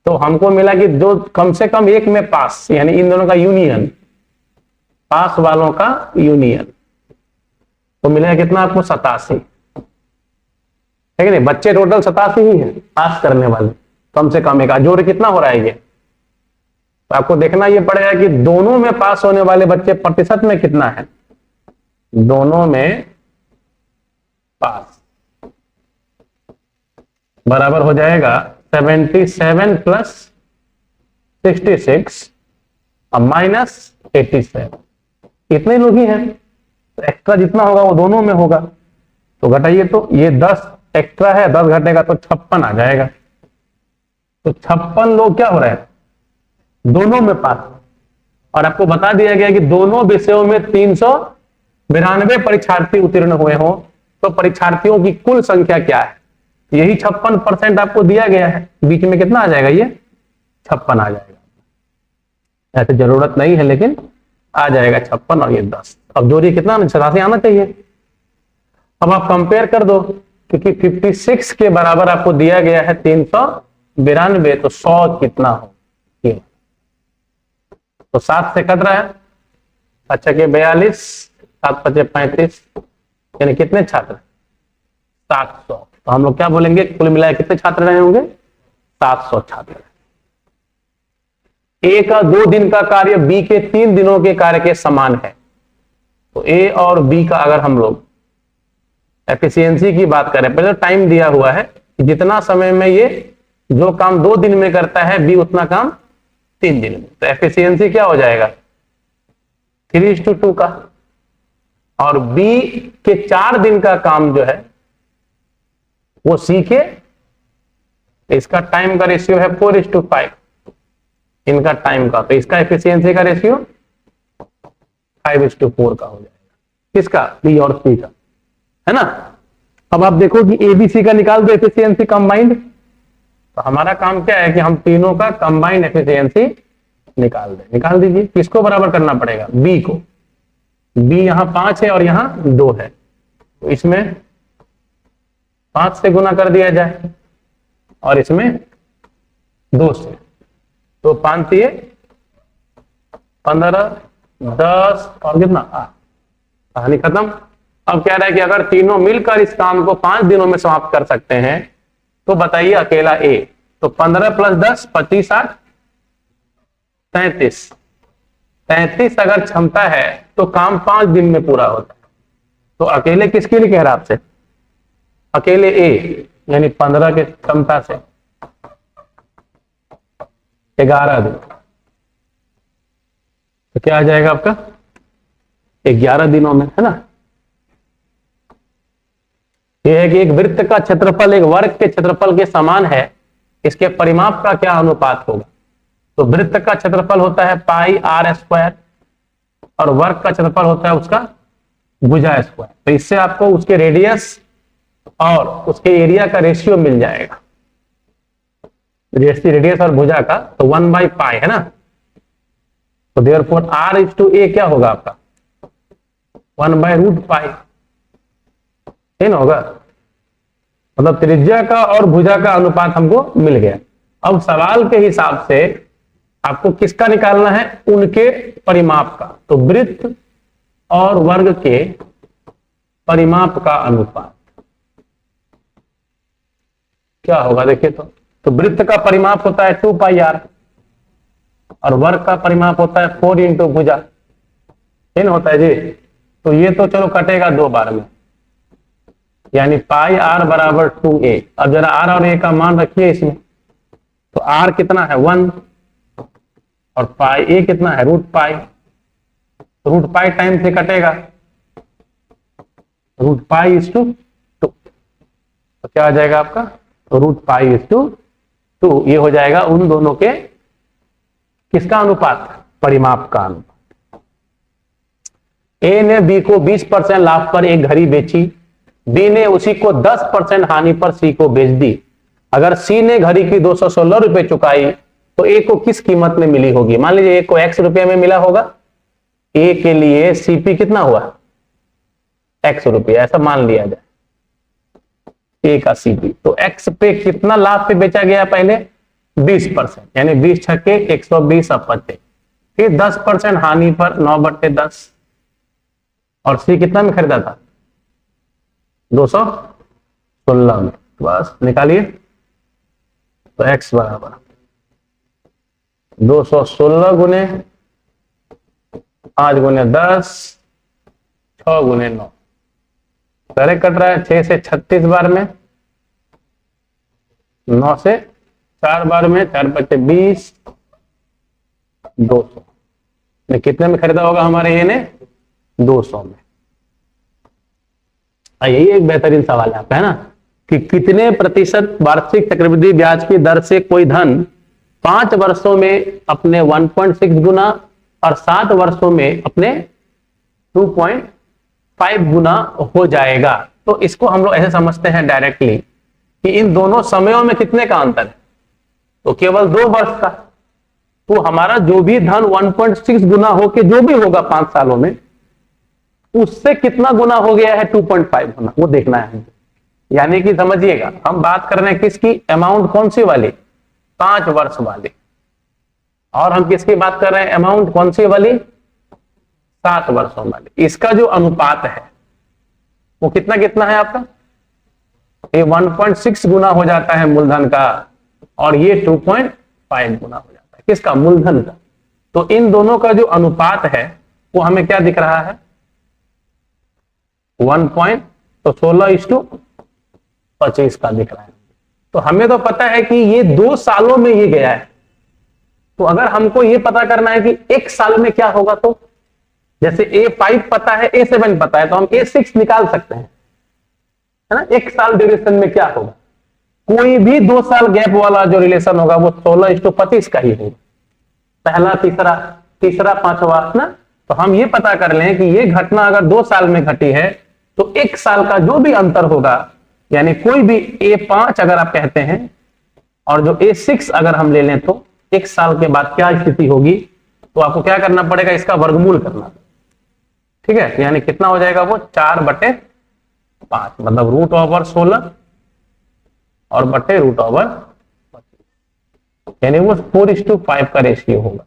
तो हमको मिला कि जो कम से कम एक में पास, यानी इन दोनों का यूनियन, पास वालों का यूनियन, तो मिलेगा कितना आपको 87, है कि नहीं। बच्चे टोटल 87 ही हैं पास करने वाले, कम से कम एक, जोड़ कितना हो रहा है ये, तो आपको देखना ये पड़ेगा कि दोनों में पास होने वाले बच्चे प्रतिशत में कितना है, दोनों में पास बराबर हो जाएगा 77 प्लस 66 और माइनस 87, इतने लोग ही हैं, तो एक्स्ट्रा जितना होगा वो दोनों में होगा। तो घटाइए, तो ये 10 एक्स्ट्रा है, 10 घटेगा तो 56 आ जाएगा। तो 56 लोग क्या हो रहे हैं दोनों में पास, और आपको बता दिया गया कि दोनों विषयों में 392 परीक्षार्थी उत्तीर्ण हुए हों, तो परीक्षार्थियों की कुल संख्या क्या है, यही 56% आपको दिया गया है, बीच में कितना आ जाएगा ये 56 आ जाएगा। ऐसे जरूरत नहीं है लेकिन आ जाएगा 56 और ये 10। अब जोड़िए कितना 87 आना चाहिए। अब आप कंपेयर कर दो, क्योंकि 56 के बराबर आपको दिया गया है 392, तो 100 कितना हो, तो 7 से कट रहा है, अच्छा के 42, 7 पचे 35, यानी कितने छात्र 700। तो हम लोग क्या बोलेंगे कुल मिलाए कितने छात्र रहे होंगे 700 छात्र। ए का 2 दिन का कार्य बी के 3 दिनों के कार्य के समान है, तो ए और बी का अगर हम लोग एफिशिएंसी की बात करें, पहले टाइम दिया हुआ है कि जितना समय में ये जो काम 2 दिन में करता है बी उतना काम 3 दिन में, तो एफिशिएंसी क्या हो जाएगा 3:2 का, और बी के 4 दिन का काम जो है वो सी के, इसका टाइम का रेशियो है 4:5 इनका टाइम का, तो इसका एफिशिएंसी का रेशियो 5:4 का हो जाएगा, किसका बी और सी का, है ना। अब आप देखो कि एबीसी का निकाल दो एफिशिएंसी कंबाइंड, तो हमारा काम क्या है कि हम तीनों का कंबाइंड एफिशिएंसी निकाल दीजिए। किसको बराबर करना पड़ेगा बी को, बी यहां 5 है और यहां 2 है, तो इसमें 5 से गुना कर दिया जाए और इसमें 2 से, तो 5 3 15, 10 और कितना कहानी खत्म। अब कह रहा है कि अगर तीनों मिलकर इस काम को 5 दिनों में समाप्त कर सकते हैं तो बताइए अकेला ए। तो 15 + 10 25 8 33 33 अगर क्षमता है तो काम 5 दिन में पूरा होता है। तो अकेले किसके लिए कह रहा आपसे? अकेले ए यानी 15 के क्षमता से 11 दिन। तो क्या आ जाएगा आपका 11 दिनों में, है ना। यह है कि एक वृत्त का क्षेत्रफल एक वर्ग के क्षेत्रफल के समान है, इसके परिमाप का क्या अनुपात होगा? तो वृत्त का क्षेत्रफल होता है पाई r स्क्वायर और वर्ग का क्षेत्रफल होता है उसका भुजा स्क्वायर। तो इससे आपको उसके रेडियस और उसके एरिया का रेशियो मिल जाएगा, रेडियस और भुजा का। तो 1/π है ना। तो देयरफॉर r/a क्या होगा आपका 1/√π ना होगा। मतलब त्रिज्या का और भुजा का अनुपात हमको मिल गया। अब सवाल के हिसाब से आपको किसका निकालना है? उनके परिमाप का। तो वृत्त और वर्ग के परिमाप का अनुपात क्या होगा देखिए। तो वृत्त का परिमाप होता है 2πr और वर्ग का परिमाप होता है 4 × भुजा, है ना होता है जी। तो ये तो चलो कटेगा 2 बार में, यानी πr = 2a। अब जरा r और a का मान रखिए इसमें। तो r कितना है 1 और a कितना है √π। √π टाइम से कटेगा, √π/2। तो क्या आ जाएगा आपका √π/2। ये हो जाएगा उन दोनों के किसका अनुपात? परिमाप का अनुपात। ए ने बी को 20% लाभ पर एक घड़ी बेची, बी ने उसी को 10% हानि पर सी को बेच दी। अगर सी ने घड़ी की 216 रुपए चुकाई तो ए को किस कीमत में मिली होगी? मान लीजिए ए को x रुपए में मिला होगा, ए के लिए सीपी कितना हुआ x रुपये, ऐसा मान लिया जाए ए का सीपी। तो x पे कितना लाभ पे बेचा गया? पहले 20%, यानी 20 छक्के 120 अपते। फिर 10% हानि पर 9/10 और सी कितना में खरीदा था 216 में। बस निकालिए। तो x बराबर 216 गुने 5 गुने 10 6 गुने 9। डायरेक्ट कट रहा है 6 से 36 बार में, 9 से 4 बार में, 4/20 200। कितने में खरीदा होगा हमारे ये ने 200 में। यही एक बेहतरीन सवाल है आपका, है ना, कि कितने प्रतिशत वार्षिक चक्रवृद्धि ब्याज की दर से कोई धन 5 वर्षों में अपने 1.6 गुना और 7 वर्षों में अपने 2.5 गुना हो जाएगा। तो इसको हम लोग ऐसे समझते हैं डायरेक्टली कि इन दोनों समयों में कितने का अंतर है? तो केवल 2 वर्ष का। तो हमारा जो भी धन 1.6 गुना होके जो भी होगा 5 सालों में, उससे कितना गुना हो गया है 2.5 गुना, वो देखना है। यानी कि समझिएगा हम बात कर रहे हैं किसकी, अमाउंट कौन सी वाली 5 वर्ष वाली, और हम किसकी बात कर रहे हैं अमाउंट कौन सी वाली 7 वर्षों वाली। इसका जो अनुपात है वो कितना कितना है आपका, ये 1.6 गुना हो जाता है मूलधन का और ये 2.5 गुना हो जाता है किसका, मूलधन का। तो इन दोनों का जो अनुपात है वो हमें क्या दिख रहा है 16:25 का दिख रहा है। तो हमें तो पता है कि ये 2 सालों में ये गया है। तो अगर हमको ये पता करना है कि 1 साल में क्या होगा, तो जैसे A5 पता है, A7 पता है, तो हम A6 निकाल सकते हैं, है ना। 1 साल ड्यूरेशन में क्या होगा, कोई भी 2 साल गैप वाला जो रिलेशन होगा वो 16:25 का ही होगा, पहला तीसरा पांचवा ना। तो हम ये पता कर लें कि ये घटना अगर 2 साल में घटी है तो 1 साल का जो भी अंतर होगा, यानी कोई भी A5 अगर आप कहते हैं और जो A6 अगर हम ले लें, तो 1 साल के बाद क्या स्थिति होगी, तो आपको क्या करना पड़ेगा, इसका वर्गमूल करना, ठीक है। यानी कितना हो जाएगा वो 4/5, मतलब √16 और बटे √25, यानी वो 4:5 का रेशियो होगा।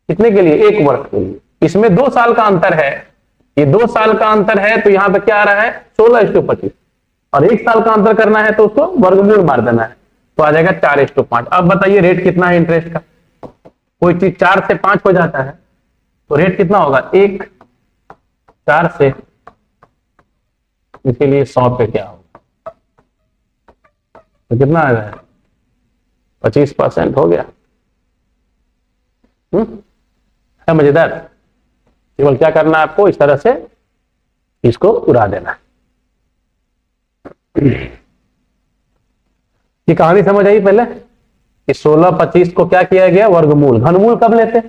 कितने के लिए, 1 वर्ष के लिए। इसमें 2 साल का अंतर है, ये 2 साल का अंतर है, तो यहां पे क्या आ रहा है 16:25, और 1 साल का अंतर करना है तो उसको वर्गमूल मार देना है, तो आ जाएगा 4:5। अब बताइए रेट कितना है इंटरेस्ट का? कोई चीज 4 से 5 हो जाता है तो रेट कितना होगा? 1 4 से, इसके लिए 100 पे क्या होगा? तो कितना आ गया? 25% हो गया। है मजेदार? केवल क्या करना है आपको, इस तरह से इसको उड़ा देना है। ये कहानी समझ आई पहले कि 16-25 को क्या किया गया? वर्गमूल। घनमूल कब लेते?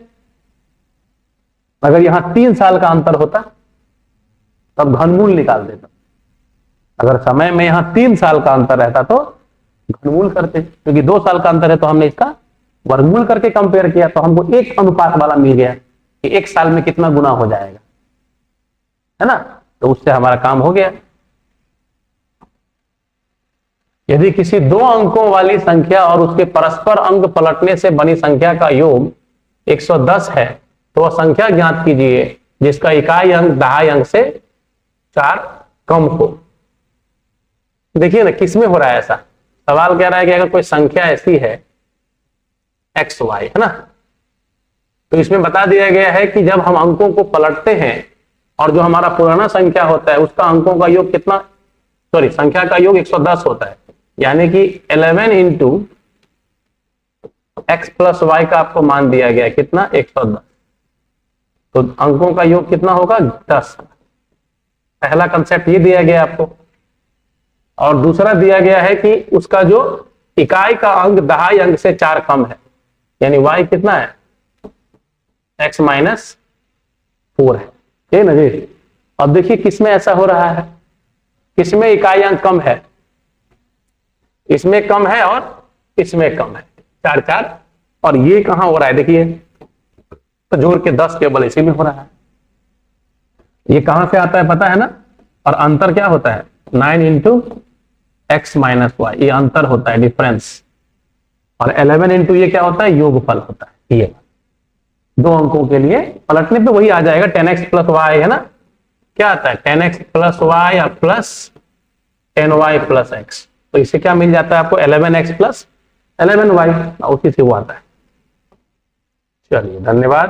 अगर यहां 3 साल का अंतर होता तब घनमूल निकाल देता। अगर समय में यहां 3 साल का अंतर रहता तो घनमूल करते, क्योंकि 2 साल का अंतर है तो हमने इसका वर्गमूल करके कंपेयर किया, तो हमको 1 अनुपात वाला मिल गया कि 1 साल में कितना गुना हो जाएगा, है ना? तो उससे हमारा काम हो गया। यदि किसी 2 अंकों वाली संख्या और उसके परस्पर अंक पलटने से बनी संख्या का योग 110 है तो वह संख्या ज्ञात कीजिए जिसका इकाई अंक दहाई अंक से 4 कम हो। देखिए ना किसमें हो रहा है ऐसा? सवाल कह रहा है कि अगर कोई संख्या ऐसी है एक्स वाई, है ना, तो इसमें बता दिया गया है कि जब हम अंकों को पलटते हैं और जो हमारा पुराना संख्या होता है उसका अंकों का योग कितना, सॉरी संख्या का योग 110 होता है, यानी कि 11 इंटू एक्स प्लस वाई का आपको मान दिया गया है कितना? 110। तो अंकों का योग कितना होगा? 10। पहला कंसेप्ट ये दिया गया आपको, और दूसरा दिया गया है कि उसका जो इकाई का अंक दहाई अंक से 4 कम है, यानी y कितना है? x माइनस 4 है, ये ना जी। अब देखिए किसमें ऐसा हो रहा है, किसमें इकाई अंक कम है? इसमें कम है और इसमें कम है, 4 4, और ये कहां हो रहा है? देखिए तो जोड़ के 10 केवल इसी में हो रहा है। ये कहां से आता है पता है ना? और अंतर क्या होता है? 9 इंटू एक्स माइनस वाई, ये अंतर होता है, डिफरेंस। और 11 इंटू ये क्या होता है? योगफल होता है। ये 2 अंकों के लिए पलटने पे वही आ जाएगा 10x प्लस वाई, है ना? क्या आता है? 10x प्लस वाई या प्लस 10y प्लस एक्स, तो इससे क्या मिल जाता है आपको? 11x प्लस 11y, उसी से वो आता है। चलिए धन्यवाद।